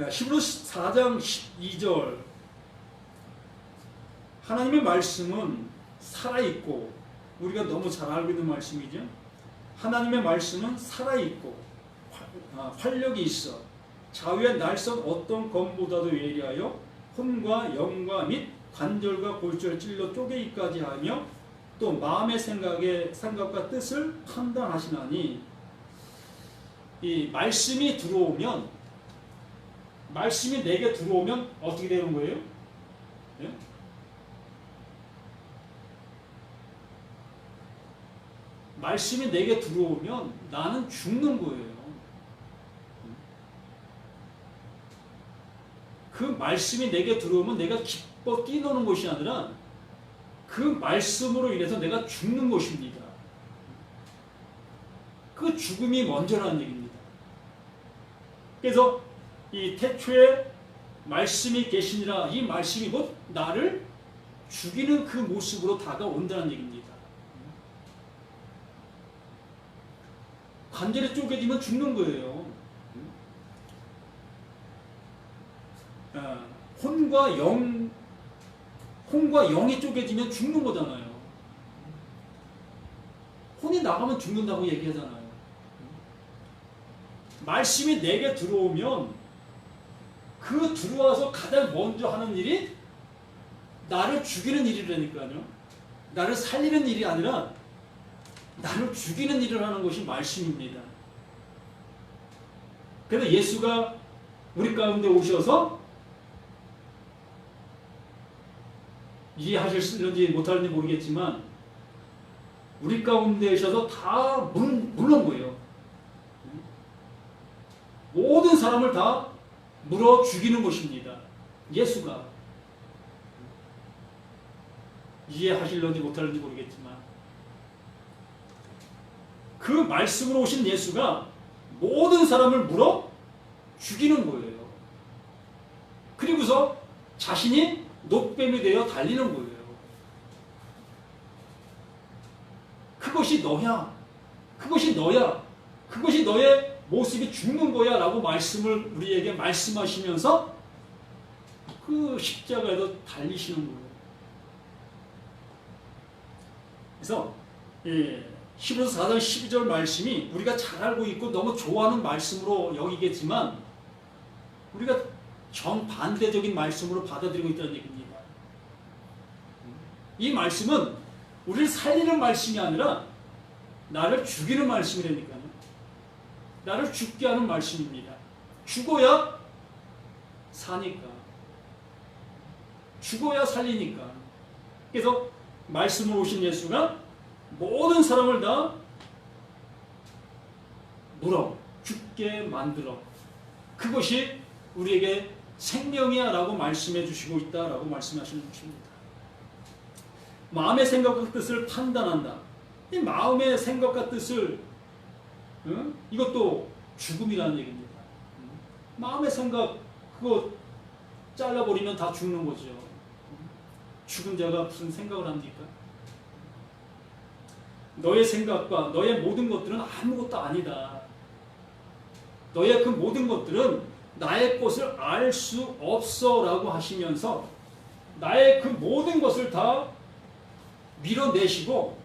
히브리서 4장 12절, 하나님의 말씀은 살아있고, 우리가 너무 잘 알고 있는 말씀이죠. 하나님의 말씀은 살아있고 활력이 있어 좌우의 날선 어떤 검보다도 예리하여 혼과 영과 및 관절과 골절을 찔러 쪼개기까지 하며 또 마음의 생각과 뜻을 판단하시나니, 이 말씀이 내게 들어오면 어떻게 되는 거예요? 네? 말씀이 내게 들어오면 나는 죽는 거예요. 그 말씀이 내게 들어오면 내가 기뻐 뛰노는 것이 아니라 그 말씀으로 인해서 내가 죽는 것입니다. 그 죽음이 먼저라는 얘기입니다. 그래서 이 태초에 말씀이 계시니라, 이 말씀이 곧 나를 죽이는 그 모습으로 다가온다는 얘기입니다. 관절이 쪼개지면 죽는 거예요. 혼과 영이 쪼개지면 죽는 거잖아요. 혼이 나가면 죽는다고 얘기하잖아요. 말씀이 내게 들어오면 그 들어와서 가장 먼저 하는 일이 나를 죽이는 일이라니까요. 나를 살리는 일이 아니라 나를 죽이는 일을 하는 것이 말씀입니다. 그래서 예수가 우리 가운데 오셔서, 이해하실지 못하는지 모르겠지만 우리 가운데 오셔서 다 물은 거예요. 모든 사람을 다 물어 죽이는 것입니다. 예수가. 이해하실런지 못하는지 모르겠지만 그 말씀으로 오신 예수가 모든 사람을 물어 죽이는 거예요. 그리고서 자신이 노뱀이 되어 달리는 거예요. 그것이 너야. 그것이 너야. 그것이 너의 모습이 죽는 거야 라고 말씀을 우리에게 말씀하시면서 그 십자가에도 달리시는 거예요. 그래서 히브리서 4장 12절 말씀이 우리가 잘 알고 있고 너무 좋아하는 말씀으로 여기겠지만 우리가 정반대적인 말씀으로 받아들이고 있다는 얘기입니다. 이 말씀은 우리를 살리는 말씀이 아니라 나를 죽이는 말씀이라니까요. 나를 죽게 하는 말씀입니다. 죽어야 사니까. 죽어야 살리니까. 그래서 말씀을 오신 예수가 모든 사람을 다 물어 죽게 만들어 그것이 우리에게 생명이야 라고 말씀해 주시고 있다 라고 말씀하시는 것입니다. 마음의 생각과 뜻을 판단한다. 이 마음의 생각과 뜻을 이것도 죽음이라는 얘기입니다. 마음의 생각 그거 잘라버리면 다 죽는 거죠. 죽은 자가 무슨 생각을 합니까? 너의 생각과 너의 모든 것들은 아무것도 아니다. 너의 그 모든 것들은 나의 것을 알 수 없어 라고 하시면서 나의 그 모든 것을 다 밀어내시고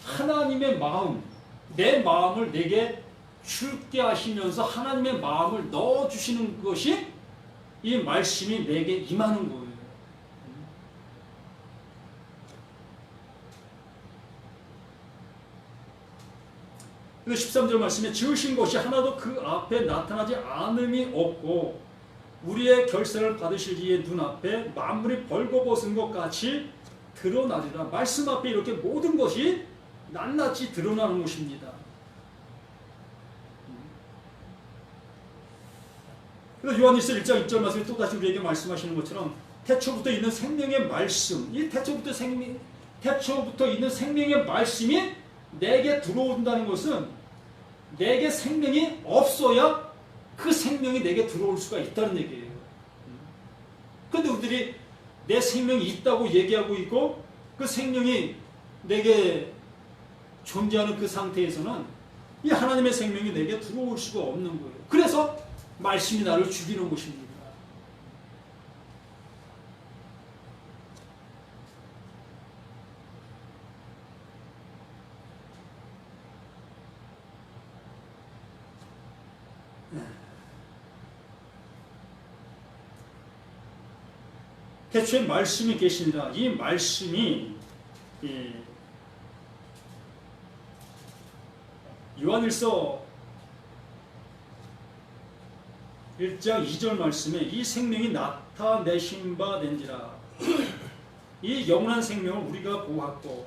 하나님의 마음, 내 마음을 내게 줄게 하시면서 하나님의 마음을 넣어주시는 것이 이 말씀이 내게 임하는 거예요. 그래서 13절 말씀에 지으신 것이 하나도 그 앞에 나타나지 않음이 없고 우리의 결세를 받으실 이의 눈앞에 만물이 벌거벗은 것 같이 드러나리라. 말씀 앞에 이렇게 모든 것이 낱낱이 드러나는 것입니다. 그래서 요한일서 1장 1절 말씀에 또다시 우리에게 말씀하시는 것처럼 태초부터 있는 생명의 말씀, 이 태초부터 있는 생명의 말씀이 내게 들어온다는 것은 내게 생명이 없어야 그 생명이 내게 들어올 수가 있다는 얘기예요. 그런데 우리들이 내 생명이 있다고 얘기하고 있고 그 생명이 내게 존재하는 그 상태에서는 이 하나님의 생명이 내게 들어올 수가 없는 거예요. 그래서 말씀이 나를 죽이는 것입니다. 태초에 말씀이 계시니라. 이 말씀이 요한일서 1장 2절 말씀에 이 생명이 나타내신 바 된지라. 이 영원한 생명을 우리가 보았고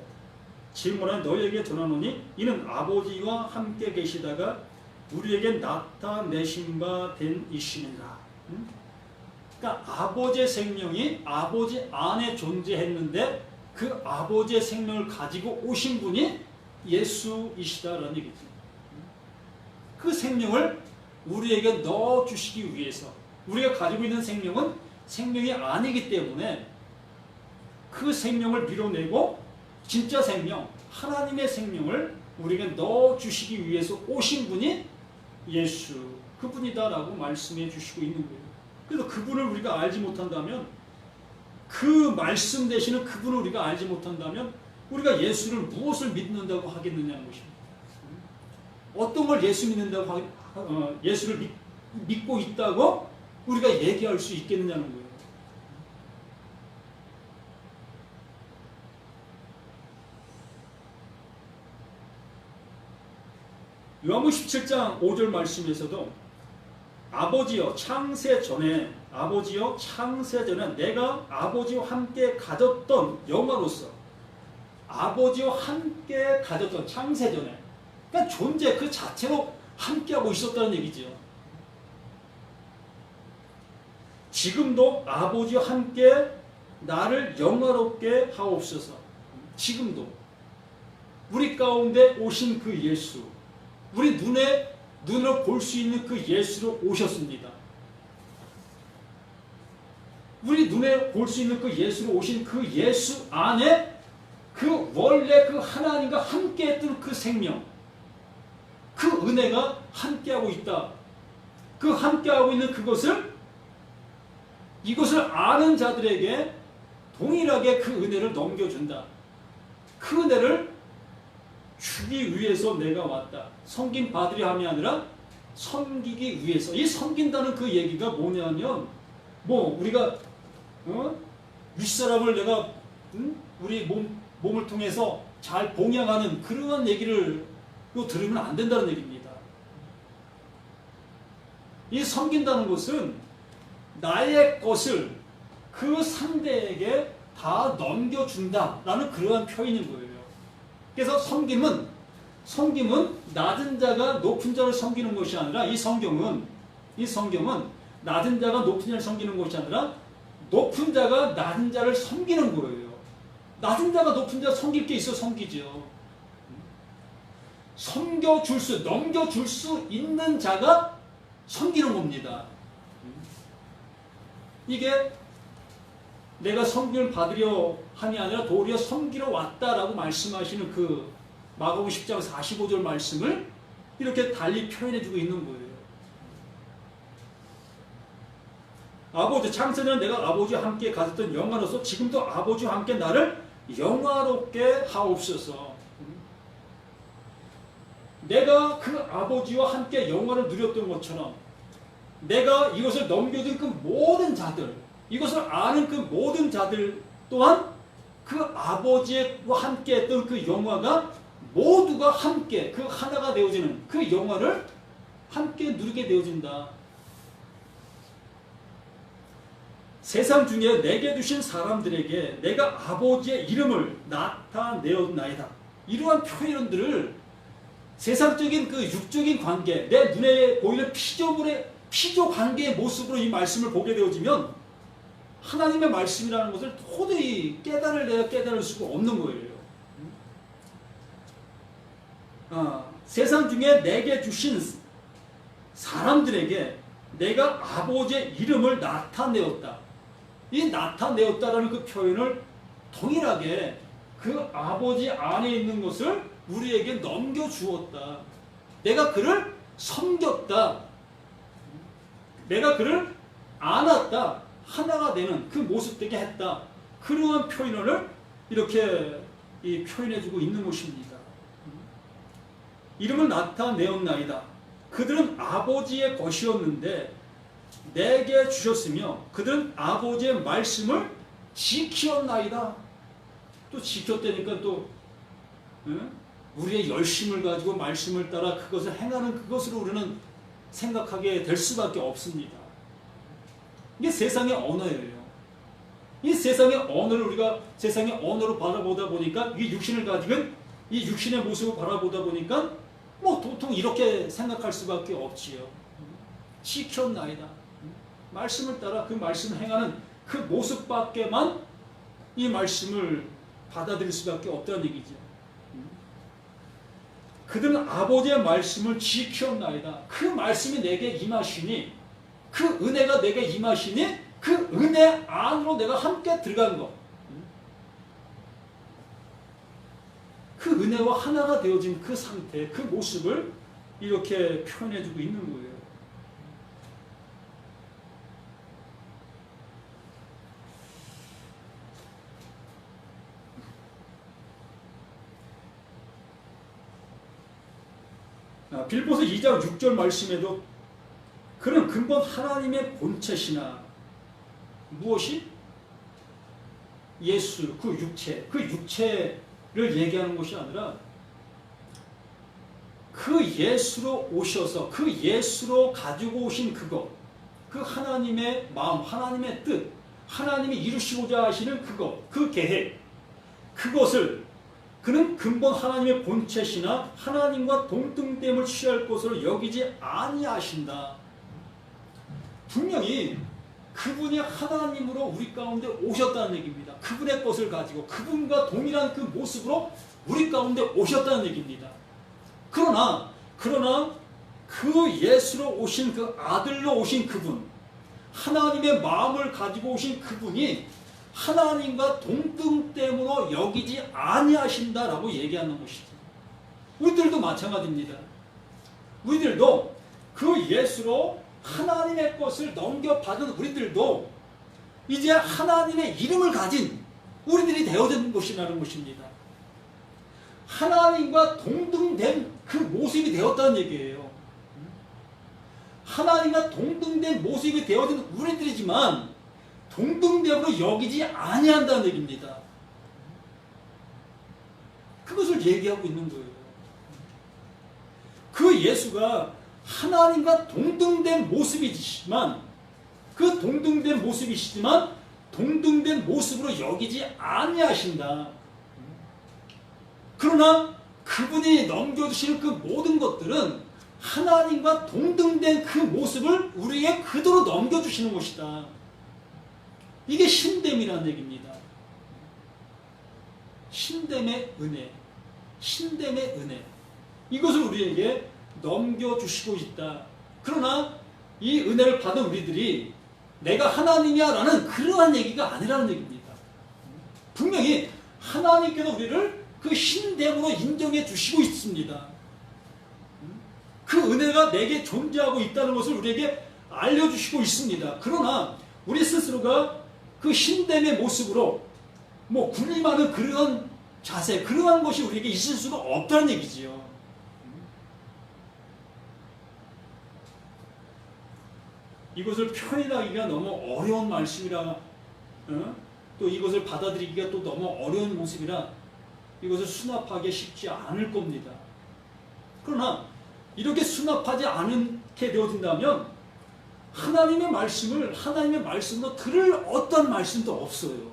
질문한 너희에게 전하노니 이는 아버지와 함께 계시다가 우리에게 나타내신 바 된 이시니라. 그러니까 아버지의 생명이 아버지 안에 존재했는데 그 아버지의 생명을 가지고 오신 분이 예수이시다라는 얘기죠. 그 생명을 우리에게 넣어주시기 위해서 우리가 가지고 있는 생명은 생명이 아니기 때문에 그 생명을 밀어내고 진짜 생명, 하나님의 생명을 우리에게 넣어주시기 위해서 오신 분이 예수, 그분이다라고 말씀해 주시고 있는 거예요. 그래서 그분을 우리가 알지 못한다면 그 말씀 되시는 그분을 우리가 알지 못한다면 우리가 예수를 무엇을 믿는다고 하겠느냐는 것입니다. 어떤 걸 예수 믿는다고 예수를 믿고 있다고 우리가 얘기할 수 있겠느냐는 거예요. 요한복음 17장 5절 말씀에서도 아버지여 창세 전에 내가 아버지와 함께 가졌던 영화로서 아버지와 함께 가졌던 창세 전에 그러니까 존재 그 자체로 함께하고 있었다는 얘기죠. 지금도 아버지와 함께 나를 영화롭게 하옵소서. 지금도 우리 가운데 오신 그 예수, 우리 눈으로 볼 수 있는 그 예수로 오셨습니다. 우리 눈에 볼 수 있는 그 예수로 오신 그 예수 안에 그 원래 그 하나님과 함께 했던 그 생명, 그 은혜가 함께하고 있다. 그 함께하고 있는 그것을, 이것을 아는 자들에게 동일하게 그 은혜를 넘겨준다. 그 은혜를 주기 위해서 내가 왔다. 섬김 받으려 함이 아니라 섬기기 위해서. 이 섬긴다는 그 얘기가 뭐냐면, 우리가 윗사람을 내가 우리 몸을 통해서 잘 봉양하는 그러한 얘기를 들으면 안 된다는 얘기입니다. 이 섬긴다는 것은 나의 것을 그 상대에게 다 넘겨준다라는 그러한 표현인 거예요. 그래서 섬김은 낮은 자가 높은 자를 섬기는 것이 아니라, 이 성경은 낮은 자가 높은 자를 섬기는 것이 아니라 높은 자가 낮은 자를 섬기는 거예요. 낮은 자가 높은 자 섬길 게 있어 섬기죠. 넘겨줄 수 있는 자가 섬기는 겁니다. 이게 내가 섬김을 받으려 함이 아니라 도리어 섬기러 왔다라고 말씀하시는 그 마가복음 10장 45절 말씀을 이렇게 달리 표현해주고 있는 거예요. 아버지, 창세는 내가 아버지와 함께 가졌던 영화로서 지금도 아버지와 함께 나를 영화롭게 하옵소서. 내가 그 아버지와 함께 영화를 누렸던 것처럼 내가 이것을 넘겨준 그 모든 자들, 이것을 아는 그 모든 자들 또한 그 아버지와 함께 했던 그 영화가 모두가 함께 그 하나가 되어지는 그 영화를 함께 누리게 되어진다. 세상 중에 내게 주신 사람들에게 내가 아버지의 이름을 나타내었나이다. 이러한 표현들을 세상적인 그 육적인 관계, 내 눈에 보이는 피조 관계의 모습으로 이 말씀을 보게 되어지면 하나님의 말씀이라는 것을 도저히 깨달을 수가 없는 거예요. 세상 중에 내게 주신 사람들에게 내가 아버지의 이름을 나타내었다. 이 나타내었다라는 그 표현을 동일하게 그 아버지 안에 있는 것을 우리에게 넘겨주었다. 내가 그를 섬겼다. 내가 그를 안았다. 하나가 되는 그 모습 되게 했다. 그러한 표현을 이렇게 표현해주고 있는 것입니다. 이름을 나타내었나이다. 그들은 아버지의 것이었는데 내게 주셨으며 그들은 아버지의 말씀을 지켰나이다. 또 지켰다니까 또 우리의 열심을 가지고 말씀을 따라 그것을 행하는 그것으로 우리는 생각하게 될 수밖에 없습니다. 이게 세상의 언어예요. 이 세상의 언어를 우리가 세상의 언어로 바라보다 보니까 이 육신을 가지고 이 육신의 모습을 바라보다 보니까 보통 이렇게 생각할 수밖에 없지요. 지켰나이다. 말씀을 따라 그 말씀을 행하는 그 모습밖에만 이 말씀을 받아들일 수밖에 없다는 얘기죠. 그들은 아버지의 말씀을 지켰나이다. 그 말씀이 내게 임하시니, 그 은혜가 내게 임하시니 그 은혜 안으로 내가 함께 들어간 것, 그 은혜와 하나가 되어진 그 상태, 그 모습을 이렇게 표현해주고 있는 거예요. 빌보서 2장 6절 말씀에도 그는 근본 하나님의 본체시나 무엇이? 예수, 그 육체를 얘기하는 것이 아니라 그 예수로 오셔서 그 예수로 가지고 오신 그것, 그 하나님의 마음, 하나님의 뜻, 하나님이 이루시고자 하시는 그것, 그 계획, 그것을 그는 근본 하나님의 본체시나 하나님과 동등됨을 취할 것으로 여기지 아니하신다. 분명히 그분이 하나님으로 우리 가운데 오셨다는 얘기입니다. 그분의 것을 가지고 그분과 동일한 그 모습으로 우리 가운데 오셨다는 얘기입니다. 그러나 그 예수로 오신 그 아들로 오신 그분, 하나님의 마음을 가지고 오신 그분이 하나님과 동등됨으로 여기지 아니하신다라고 얘기하는 것이죠. 우리들도 마찬가지입니다. 우리들도 그 예수로 하나님의 것을 넘겨받은 우리들도 이제 하나님의 이름을 가진 우리들이 되어진 것이라는 것입니다. 하나님과 동등된 그 모습이 되었다는 얘기예요. 하나님과 동등된 모습이 되어진 우리들이지만 동등됨으로 여기지 아니한다는 얘기입니다. 그것을 얘기하고 있는 거예요. 그 예수가 하나님과 동등된 모습이시지만 그 동등된 모습이시지만 동등된 모습으로 여기지 아니하신다. 그러나 그분이 넘겨주시는 그 모든 것들은 하나님과 동등된 그 모습을 우리에게 그대로 넘겨주시는 것이다. 이게 신됨이라는 얘기입니다. 신됨의 은혜, 신됨의 은혜. 이것을 우리에게 넘겨주시고 있다. 그러나 이 은혜를 받은 우리들이 내가 하나님이야 라는 그러한 얘기가 아니라는 얘기입니다. 분명히 하나님께서 우리를 그 신됨으로 인정해 주시고 있습니다. 그 은혜가 내게 존재하고 있다는 것을 우리에게 알려주시고 있습니다. 그러나 우리 스스로가 그 신됨의 모습으로 군림하는 그러한 자세, 그러한 것이 우리에게 있을 수가 없다는 얘기지요. 이것을 표현하기가 너무 어려운 말씀이라, 또 이것을 받아들이기가 또 너무 어려운 모습이라 이것을 수납하기 쉽지 않을 겁니다. 그러나 이렇게 수납하지 않게 되어진다면 하나님의 말씀으로 들을 어떤 말씀도 없어요.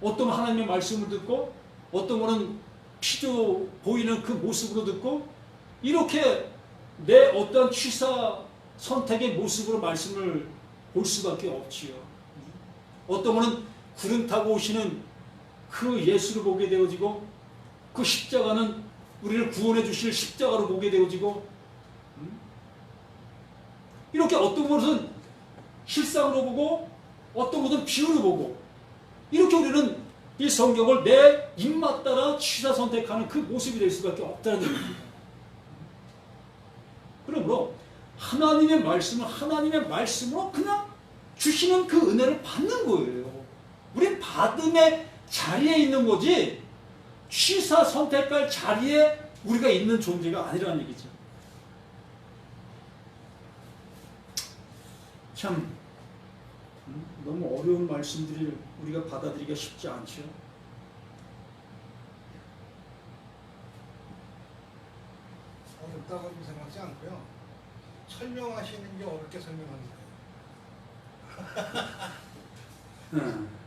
어떤 하나님의 말씀을 듣고 어떤 거는 피조 보이는 그 모습으로 듣고 이렇게 내 어떤 취사 선택의 모습으로 말씀을 볼 수밖에 없지요. 어떤 거는 구름 타고 오시는 그 예수를 보게 되어지고 그 십자가는 우리를 구원해 주실 십자가로 보게 되어지고 이렇게 어떤 것은 실상으로 보고 어떤 것은 비유로 보고 이렇게 우리는 이 성경을 내 입맛 따라 취사 선택하는 그 모습이 될 수밖에 없다는 얘기입니다. 그러므로 하나님의 말씀은 하나님의 말씀으로 그냥 주시는 그 은혜를 받는 거예요. 우린 받음의 자리에 있는 거지 취사 선택할 자리에 우리가 있는 존재가 아니라는 얘기죠. 참 너무 어려운 말씀들을 우리가 받아들이기가 쉽지 않죠. 어렵다고 생각하지 않고요. 설명하시는 게 어렵게 설명하는 거예요.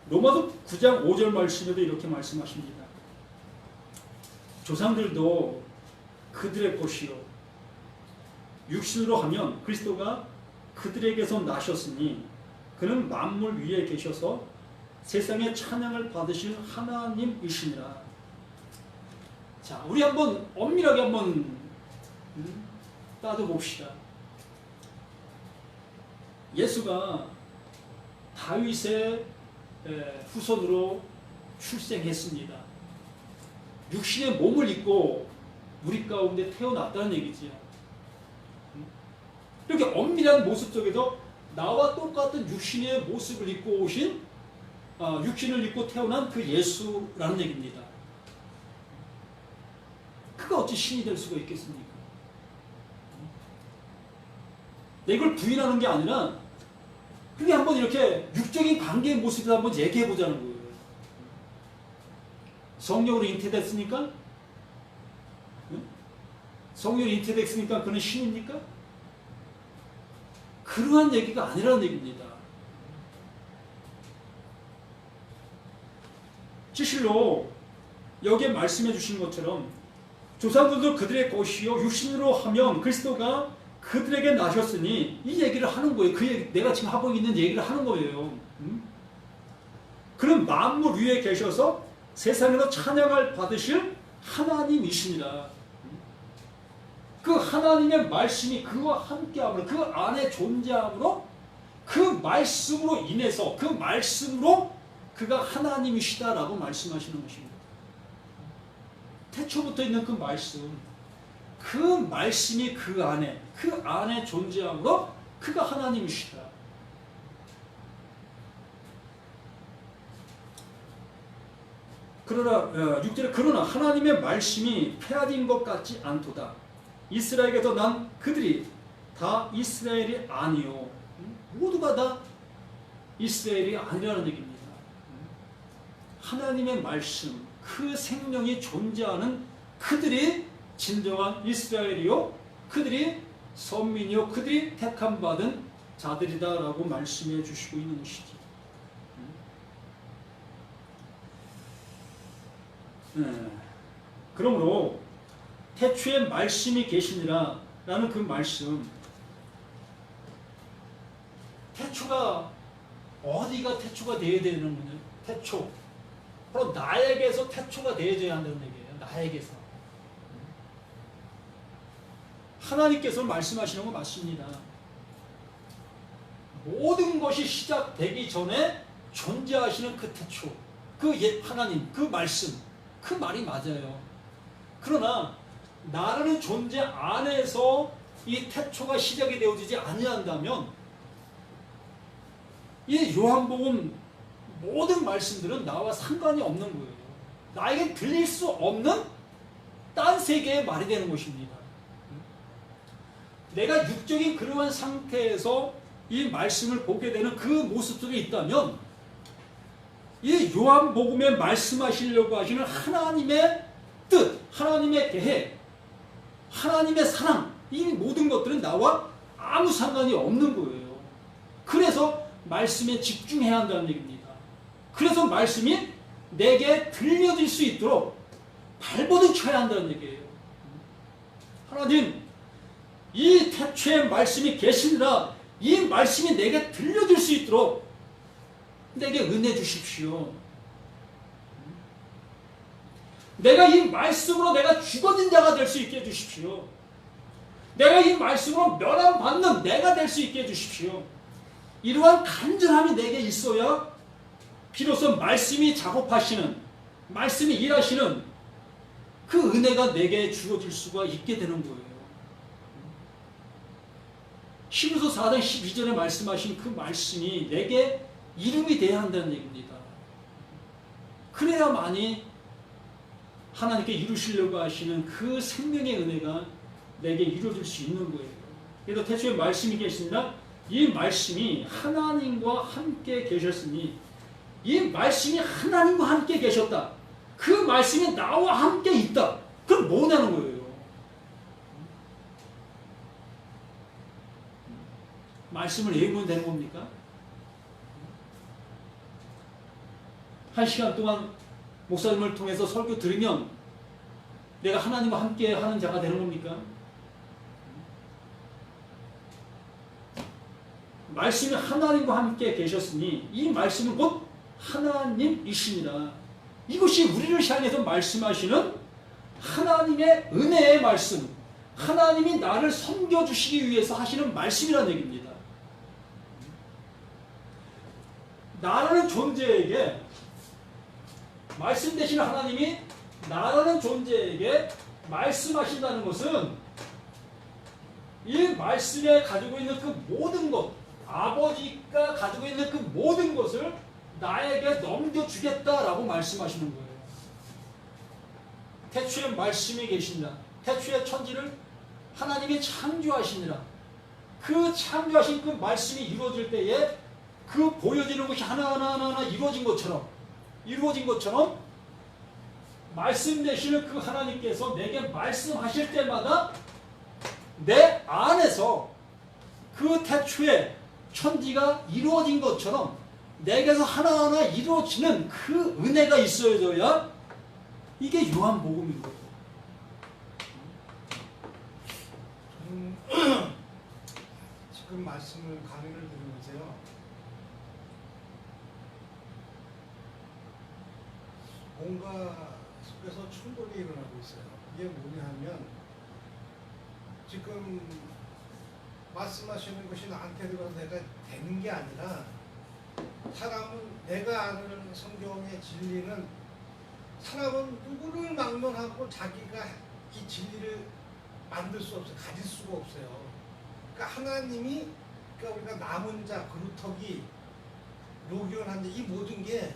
로마서 9장 5절 말씀에도 이렇게 말씀하십니다. 조상들도 그들의 것이요 육신으로 하면 그리스도가 그들에게서 나셨으니 그는 만물 위에 계셔서 세상의 찬양을 받으실 하나님이시니라. 자, 우리 한번 엄밀하게 한번 따져봅시다. 예수가 다윗의 후손으로 출생했습니다. 육신의 몸을 입고 우리 가운데 태어났다는 얘기지요. 이렇게 엄밀한 모습 속에서 나와 똑같은 육신의 모습을 입고 오신 육신을 입고 태어난 그 예수라는 얘기입니다. 그가 어찌 신이 될 수가 있겠습니까? 이걸 부인하는 게 아니라 그게 한번 이렇게 육적인 관계의 모습을 한번 얘기해 보자는 거예요. 성령으로 잉태됐으니까? 성령으로 잉태됐으니까 그는 신입니까? 그러한 얘기가 아니라는 얘기입니다. 실로 여기에 말씀해 주신 것처럼 조상들도 그들의 것이요 육신으로 하면 그리스도가 그들에게 나셨으니 이 얘기를 하는 거예요. 그 얘기, 내가 지금 하고 있는 얘기를 하는 거예요. 그는 만물 위에 계셔서 세상에서 찬양을 받으실 하나님이시니라. 그 하나님의 말씀이 그와 함께함으로, 그 안에 존재함으로, 그 말씀으로 인해서, 그 말씀으로 그가 하나님이시다라고 말씀하시는 것입니다. 태초부터 있는 그 말씀, 그 말씀이 그 안에 존재함으로 그가 하나님이시다. 그러나 6절에 그러나 하나님의 말씀이 폐하된 것 같지 않도다. 이스라엘에게서 난 그들이 다 이스라엘이 아니요. 모두가 다 이스라엘이 아니라는 얘기입니다. 하나님의 말씀, 그 생명이 존재하는 그들이 진정한 이스라엘이요, 그들이 선민이요, 그들이 택함받은 자들이다라고 말씀해 주시고 있는 것이지. 그러므로 태초에 말씀이 계시니라 라는 그 말씀, 태초가 어디가 태초가 되어야 되는 거냐? 태초, 바로 나에게서 태초가 되어야 한다는 얘기예요. 나에게서. 하나님께서 말씀하시는 거 맞습니다. 모든 것이 시작되기 전에 존재하시는 그 태초, 그 하나님, 그 말씀, 그 말이 맞아요. 그러나 나라는 존재 안에서 이 태초가 시작이 되어지지 아니한다면 이 요한복음 모든 말씀들은 나와 상관이 없는 거예요. 나에게 들릴 수 없는 딴 세계의 말이 되는 것입니다. 내가 육적인 그러한 상태에서 이 말씀을 보게 되는 그 모습들이 있다면 이 요한복음에 말씀하시려고 하시는 하나님의 뜻, 하나님의 계획, 하나님의 사랑, 이 모든 것들은 나와 아무 상관이 없는 거예요. 그래서 말씀에 집중해야 한다는 얘기입니다. 그래서 말씀이 내게 들려질 수 있도록 발버둥 쳐야 한다는 얘기예요. 하나님, 이 태초의 말씀이 계시니라, 이 말씀이 내게 들려질 수 있도록 내게 은혜 주십시오. 내가 이 말씀으로 내가 죽어진 자가 될 수 있게 해주십시오. 내가 이 말씀으로 멸함받는 내가 될 수 있게 해주십시오. 이러한 간절함이 내게 있어야 비로소 말씀이 작업하시는, 말씀이 일하시는 그 은혜가 내게 주어질 수가 있게 되는 거예요. 히브리서 4장 12절에 말씀하신 그 말씀이 내게 이름이 되어야 한다는 얘기입니다. 그래야만이 하나님께 이루시려고 하시는 그 생명의 은혜가 내게 이루어질 수 있는 거예요. 그래서 태초에 말씀이 계시니라, 이 말씀이 하나님과 함께 계셨으니, 이 말씀이 하나님과 함께 계셨다, 그 말씀이 나와 함께 있다, 그럼 뭐냐는 거예요. 말씀을 외우면 되는 겁니까? 한 시간 동안 목사님을 통해서 설교 들으면 내가 하나님과 함께 하는 자가 되는 겁니까? 말씀이 하나님과 함께 계셨으니 이 말씀은 곧 하나님이시니라. 이것이 우리를 향해서 말씀하시는 하나님의 은혜의 말씀, 하나님이 나를 섬겨주시기 위해서 하시는 말씀이라는 얘기입니다. 나라는 존재에게, 말씀 되신 하나님이 나라는 존재에게 말씀하신다는 것은 이 말씀에 가지고 있는 그 모든 것, 아버지가 가지고 있는 그 모든 것을 나에게 넘겨주겠다라고 말씀하시는 거예요. 태초에 말씀이 계신다. 태초에 천지를 하나님이 창조하시니라. 그 창조하신 그 말씀이 이루어질 때에 그 보여지는 것이 하나하나 이루어진 것처럼 말씀 되시는 그 하나님께서 내게 말씀하실 때마다 내 안에서 그 태초에 천지가 이루어진 것처럼 내게서 하나하나 이루어지는 그 은혜가 있어야 이게 요한복음인 거예요. 지금 말씀을 강의를 들으면서요, 뭔가 속에서 충돌이 일어나고 있어요. 이게 뭐냐 하면 지금 말씀하시는 것이 나한테 들어서 내가 되는 게 아니라 사람은 내가 아는 성경의 진리는 사람은 누구를 막론하고 자기가 이 진리를 만들 수 없어요. 가질 수가 없어요. 그러니까 하나님이 그러니까 우리가 남은 자, 그루터기, 로기온한 자 이 모든 게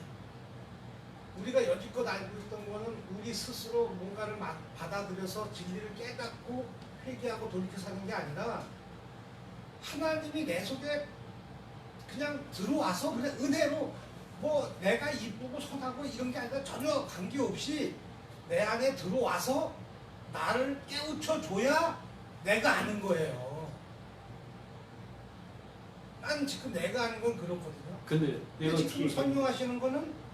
우리가 여지껏 알고 있던 거는 우리 스스로 뭔가를 받아들여서 진리를 깨닫고 회개하고 돌이켜 사는 게 아니라 하나님이 내 속에 그냥 들어와서 그냥 은혜로 뭐 내가 이쁘고 선하고 이런 게 아니라 전혀 관계없이 내 안에 들어와서 나를 깨우쳐 줘야 내가 아는 거예요. 난 지금 내가 아는 건 그렇거든요. 근데 내가 지금 설명하시는 거는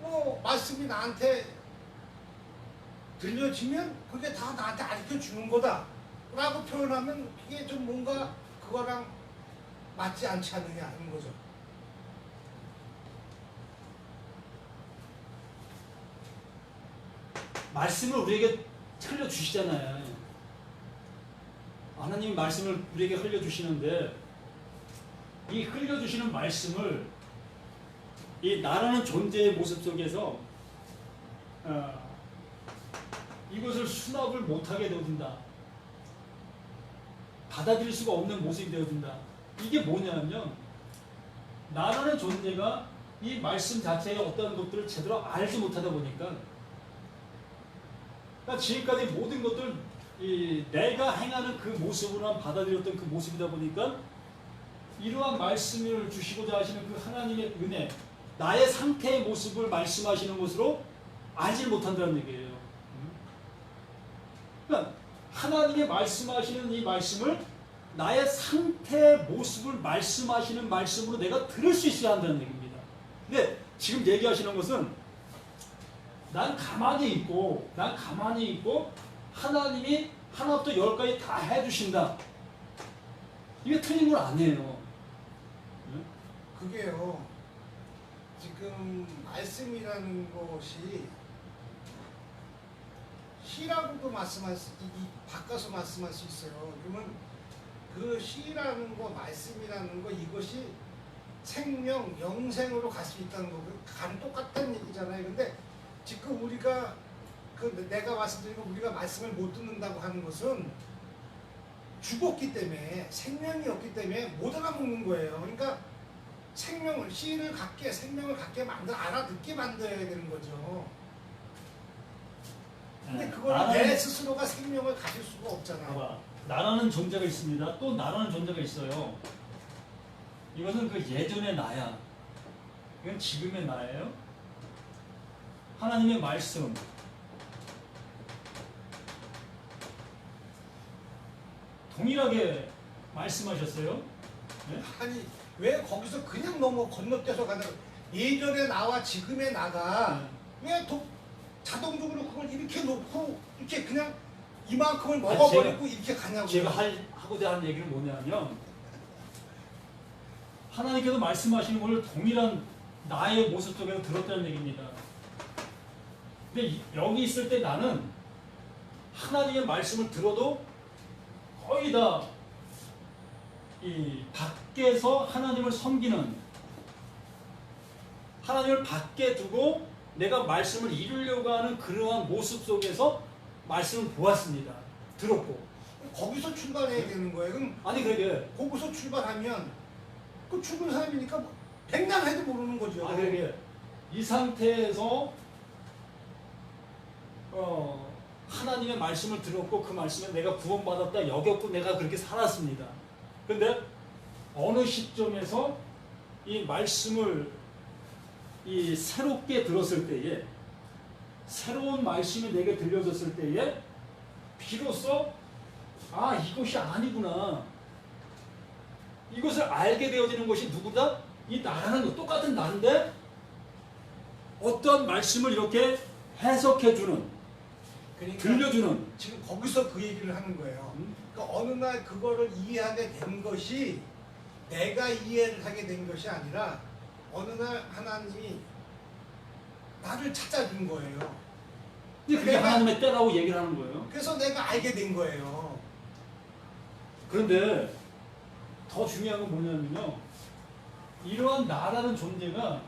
뭐 말씀이 나한테 들려지면 그게 다 나한테 가르쳐 주는 거다 라고 표현하면 그게 좀 뭔가 그거랑 맞지 않지 않느냐 하는 거죠. 말씀을 우리에게 흘려주시잖아요. 하나님이 말씀을 우리에게 흘려주시는데 이 흘려주시는 말씀을 이 나라는 존재의 모습 속에서 이것을 수납을 못하게 되어진다. 받아들일 수가 없는 모습이 되어진다. 이게 뭐냐면 나라는 존재가 이 말씀 자체의 어떤 것들을 제대로 알지 못하다 보니까 그러니까 지금까지 모든 것들 내가 행하는 그 모습으로만 받아들였던 그 모습이다 보니까 이러한 말씀을 주시고자 하시는 그 하나님의 은혜, 나의 상태의 모습을 말씀하시는 것으로 알지 못한다는 얘기예요. 그러니까 하나님의 말씀하시는 이 말씀을 나의 상태의 모습을 말씀하시는 말씀으로 내가 들을 수 있어야 한다는 얘기입니다. 근데 지금 얘기하시는 것은 난 가만히 있고 하나님이 하나부터 열까지 다 해주신다. 이게 틀린 건 아니에요. 그게요. 지금 말씀이라는 것이 시라고도 말씀할 수, 바꿔서 말씀할 수 있어요. 그러면 그 시라는 거, 말씀이라는 거 이것이 생명, 영생으로 갈 수 있다는 거, 간 똑같다는 얘기잖아요. 근데 지금 우리가 내가 말씀드린 거 우리가 말씀을 못 듣는다고 하는 것은 죽었기 때문에 생명이 없기 때문에 못 알아먹는 거예요. 그러니까 생명을 생명을 갖게 만들어 알아듣게 만들어야 되는 거죠. 근데 그걸 내 스스로가 생명을 가질 수가 없잖아요. 나라는 존재가 있습니다. 또 나라는 존재가 있어요. 이것은 그 예전의 나야. 이건 지금의 나예요. 하나님의 말씀. 동일하게 말씀하셨어요. 네? 아니 왜 거기서 그냥 넘어 건너뛰어서 가냐? 예전의 나와 지금의 나가 왜 자동적으로 그걸 이렇게 놓고 이렇게 그냥 이만큼을 먹어버리고 이렇게 가냐고요. 제가 하고자 하는 얘기는 뭐냐면 하나님께서 말씀하시는 것을 동일한 나의 모습 속에서 들었다는 얘기입니다. 근데 여기 있을 때 나는 하나님의 말씀을 들어도 거의 다 이 밖에서 하나님을 섬기는, 하나님을 밖에 두고 내가 말씀을 이루려고 하는 그러한 모습 속에서 말씀을 보았습니다. 들었고. 거기서 출발해야 되는 거예요. 그럼 아니 그러게 거기서 출발하면 그 죽은 사람이니까 뭐 백날 해도 모르는 거죠. 그러게 이 상태에서 하나님의 말씀을 들었고 그 말씀에 내가 구원받았다 여겼고 내가 그렇게 살았습니다. 그런데 어느 시점에서 이 말씀을 새롭게 들었을 때에, 새로운 말씀이 내게 들려졌을 때에 비로소 이것이 아니구나, 이것을 알게 되어지는 것이 누구다? 이 나라는 것, 똑같은 나인데 어떠한 말씀을 이렇게 해석해주는, 그러니까 들려주는, 지금 거기서 그 얘기를 하는 거예요. 그러니까 어느 날 그거를 이해하게 된 것이 내가 이해를 하게 된 것이 아니라 어느 날 하나님이 나를 찾아준 거예요. 근데 그게 하나님의 때라고 얘기를 하는 거예요. 그래서 내가 알게 된 거예요. 그런데 더 중요한 건 뭐냐면요. 이러한 나라는 존재가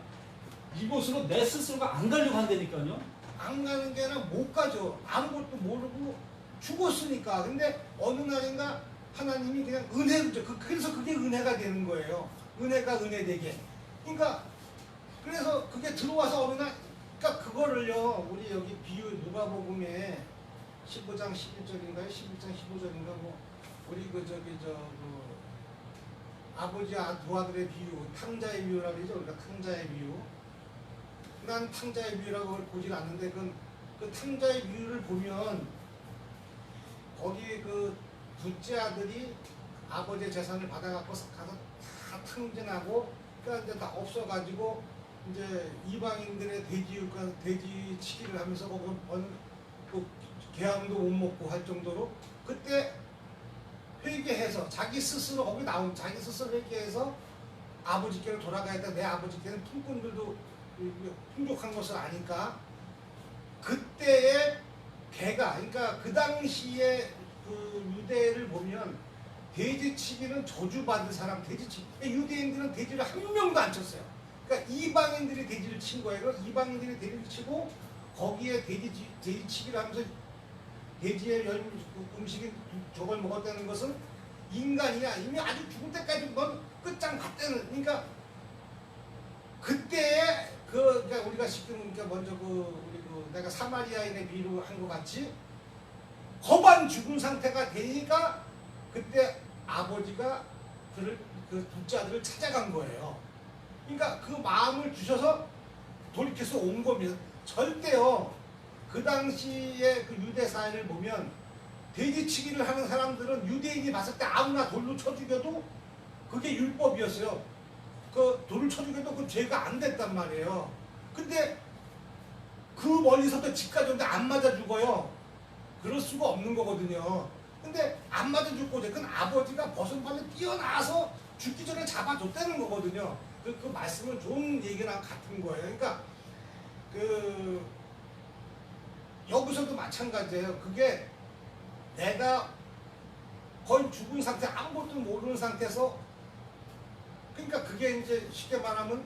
이곳으로 내 스스로가 안 가려고 한다니까요. 안 가는 게 아니라 못 가죠. 아무것도 모르고 죽었으니까. 근데 어느 날인가 하나님이 그냥 은혜를 줘. 그래서 그게 은혜가 되는 거예요. 은혜가 은혜되게. 그러니까 그래서 그게 들어와서 어느 날, 그러니까 그거를요. 우리 여기 비유 누가복음에 15장 11절인가요? 11장 15절인가 뭐 우리 아버지 두 아들의 비유, 탕자의 비유라고 그러죠. 우리가 탕자의 비유. 난 탕자의 비유라고 보질 않는데 그 탕자의 비유를 보면 거기 그 둘째 아들이 아버지의 재산을 받아갖고 가서 다 탕진하고 그러니까 이제 다 없어가지고 이제 이방인들의 돼지치기를 하면서 그 개함도 못 먹고 할 정도로 그때 회개해서 자기 스스로 회개해서 아버지께로 돌아가야겠다. 내 아버지께는 품꾼들도 풍족한 것을 아니까 그때의 개가 그러니까 그 당시에 그 유대를 보면 돼지치기는 저주받은 사람 돼지치기 유대인들은 돼지를 한 명도 안 쳤어요. 그러니까 이방인들이 돼지를 친 거예요. 이방인들이 돼지를 치고 거기에 돼지치기를 하면서 돼지의 음식인 저걸 먹었다는 것은 인간이야 이미 아주 죽을 때까지 넌 끝장 봤다는 그러니까 그때에 그러니까 우리가 지금 그러니까 먼저 내가 사마리아인의 비유로 한 것 같이 거반 죽은 상태가 되니까 그때 아버지가 그 둘째 아들을 찾아간 거예요. 그러니까 그 마음을 주셔서 돌이켜서 온 겁니다. 절대요. 그 당시에 그 유대 사회를 보면 돼지치기를 하는 사람들은 유대인이 봤을 때 아무나 돌로 쳐 죽여도 그게 율법이었어요. 그 돌을 쳐 죽여도 그 죄가 안 됐단 말이에요. 근데 그 멀리서부터 집까지 오는데 안 맞아 죽어요. 그럴 수가 없는 거거든요. 근데 안 맞아 죽고 그건 아버지가 벗은발로 뛰어나와서 죽기 전에 잡아줬다는 거거든요. 그 말씀은 좋은 얘기랑 같은 거예요. 그러니까 여기서도 마찬가지예요. 그게 내가 거의 죽은 상태, 아무것도 모르는 상태에서 그러니까 그게 이제 쉽게 말하면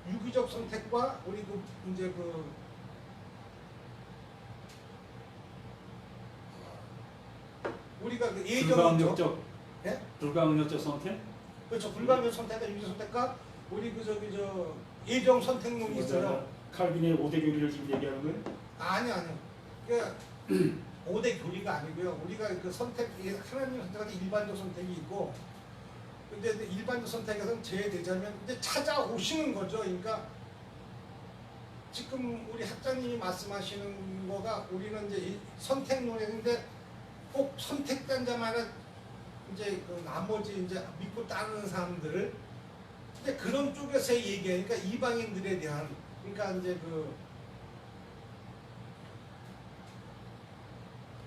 유기적 선택과 우리 이제 우리가 불가항력적 예? 불가항력적 선택? 그렇죠. 불가항력 선택과 유기적 선택과 우리 예정 선택론이 있어요. 칼빈의 5대 교리를 지금 얘기하는 거예요? 아니요. 그러니까 5대 교리가 아니고요. 우리가 그 선택, 하나님 선택할 때 일반적 선택이 있고, 근데 일반적 선택에서는 제외되자면 이제 찾아오시는 거죠. 그러니까 지금 우리 학자님이 말씀하시는 거가 우리는 이제 선택론인데 꼭 선택된 자만은 이제 그 나머지 이제 믿고 따르는 사람들을 근데 그런 쪽에서의 얘기예요. 그러니까 이방인들에 대한 그러니까 이제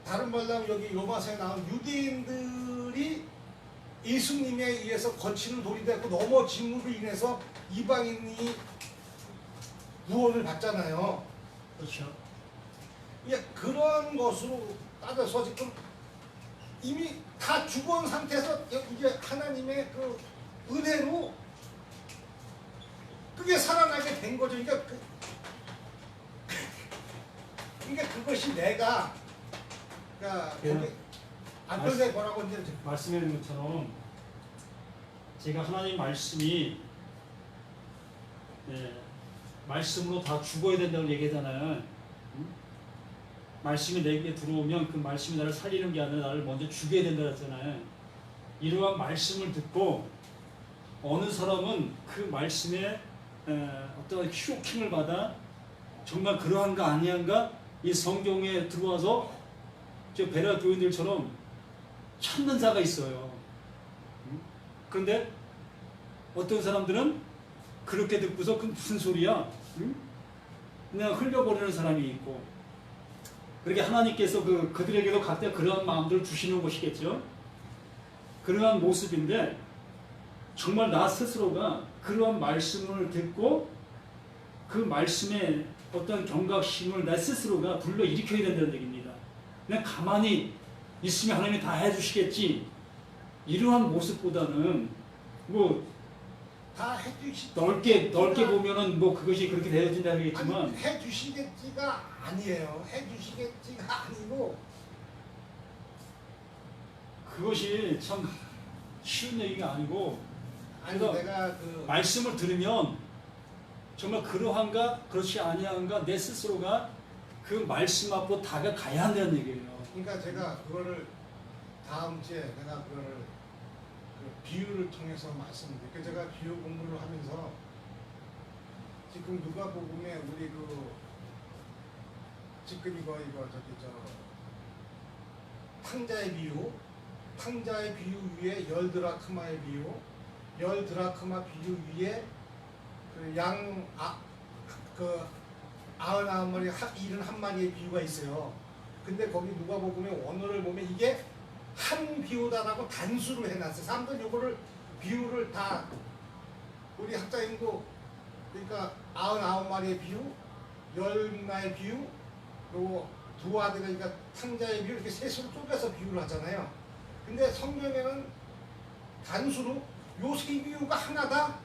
다른 말로 하면 여기 로마서에 나온 유대인들이 예수님에 의해서 거치는 돌이 됐고 넘어짐으로 인해서 이방인이 구원을 받잖아요. 그렇죠. 그런 것으로 따져서 지금 이미 다 죽은 상태에서 이게 하나님의 그 은혜로 그게 살아나게 된 거죠. 그러니까 그것이 내가 거기 안전에 뭐라고 이제 말씀해준 것처럼 제가 하나님 말씀이 말씀으로 다 죽어야 된다고 얘기하잖아요. 말씀이 내게 들어오면 그 말씀이 나를 살리는 게 아니라 나를 먼저 죽여야 된다고 했잖아요. 이러한 말씀을 듣고 어느 사람은 그 말씀에 어떤 쇼킹을 받아 정말 그러한가 아니한가 이 성경에 들어와서 저 베라 교인들처럼 찾는 자가 있어요. 그런데 어떤 사람들은 그렇게 듣고서 그 무슨 소리야? 그냥 흘려버리는 사람이 있고 그렇게 하나님께서 그들에게도 각자 그러한 마음들을 주시는 것이겠죠. 그러한 모습인데 정말 나 스스로가 그러한 말씀을 듣고 그 말씀에 어떤 경각심을 내 스스로가 불러일으켜야 된다는 얘기입니다. 그냥 가만히 있으면 하나님이 다 해주시겠지 이러한 모습보다는 뭐 다 해주시 넓게 보면은 뭐 그것이 그렇게 되어진다 하겠지만 아니, 해주시겠지가 아니에요. 해주시겠지가 아니고 그것이 참 쉬운 얘기가 아니고 아니 그래서 내가 그 말씀을 들으면 정말 그러한가 그렇지 아니한가 내 스스로가 그 말씀 앞으로 다가가야 한다는 얘기예요. 그러니까 제가 그거를 다음 주에 내가 그거를 그 비유를 통해서 말씀드릴게요. 그 제가 비유 공부를 하면서 지금 누가복음에 우리 그 지금 이거 저기 저 탕자의 비유 위에 10드라크마의 비유, 10드라크마 비유 위에 그 그 99마리 71마리의 비유가 있어요. 근데 거기 누가복음의 원어를 보면 이게 한 비유다라고 단수로 해놨어요. 사람들은 이거를 비유를 다 우리 학자님도 그러니까 99마리의 비유, 10마리의 비유, 그리고 두 아들이니까 탕자의 비유 이렇게 셋으로 쪼개서 비유를 하잖아요. 근데 성경에는 단수로 요 세 비유가 하나다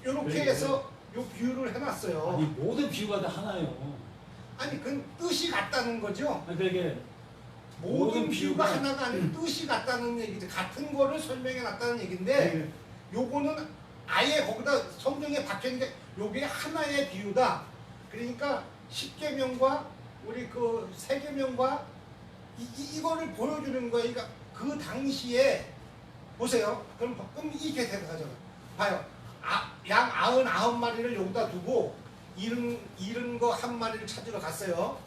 이렇게 네, 해서 요 비유를 해놨어요. 아니 모든 비유가 다 하나요. 아니 그건 뜻이 같다는 거죠. 아니 그러니까 모든 비유가 비유가- 하나가 아니고 뜻이 같다는 얘기죠. 같은 거를 설명해 놨다는 얘기인데 네. 요거는 아예 거기다 성경에 박혀있는 게 요게 하나의 비유다. 그러니까 십계명과 우리 그 세계명과 이거를 보여주는 거예요. 그러니까 그 당시에 보세요. 그럼 이게 되는 봐요. 양 99마리를 여기다 두고 잃은 거 한 마리를 찾으러 갔어요.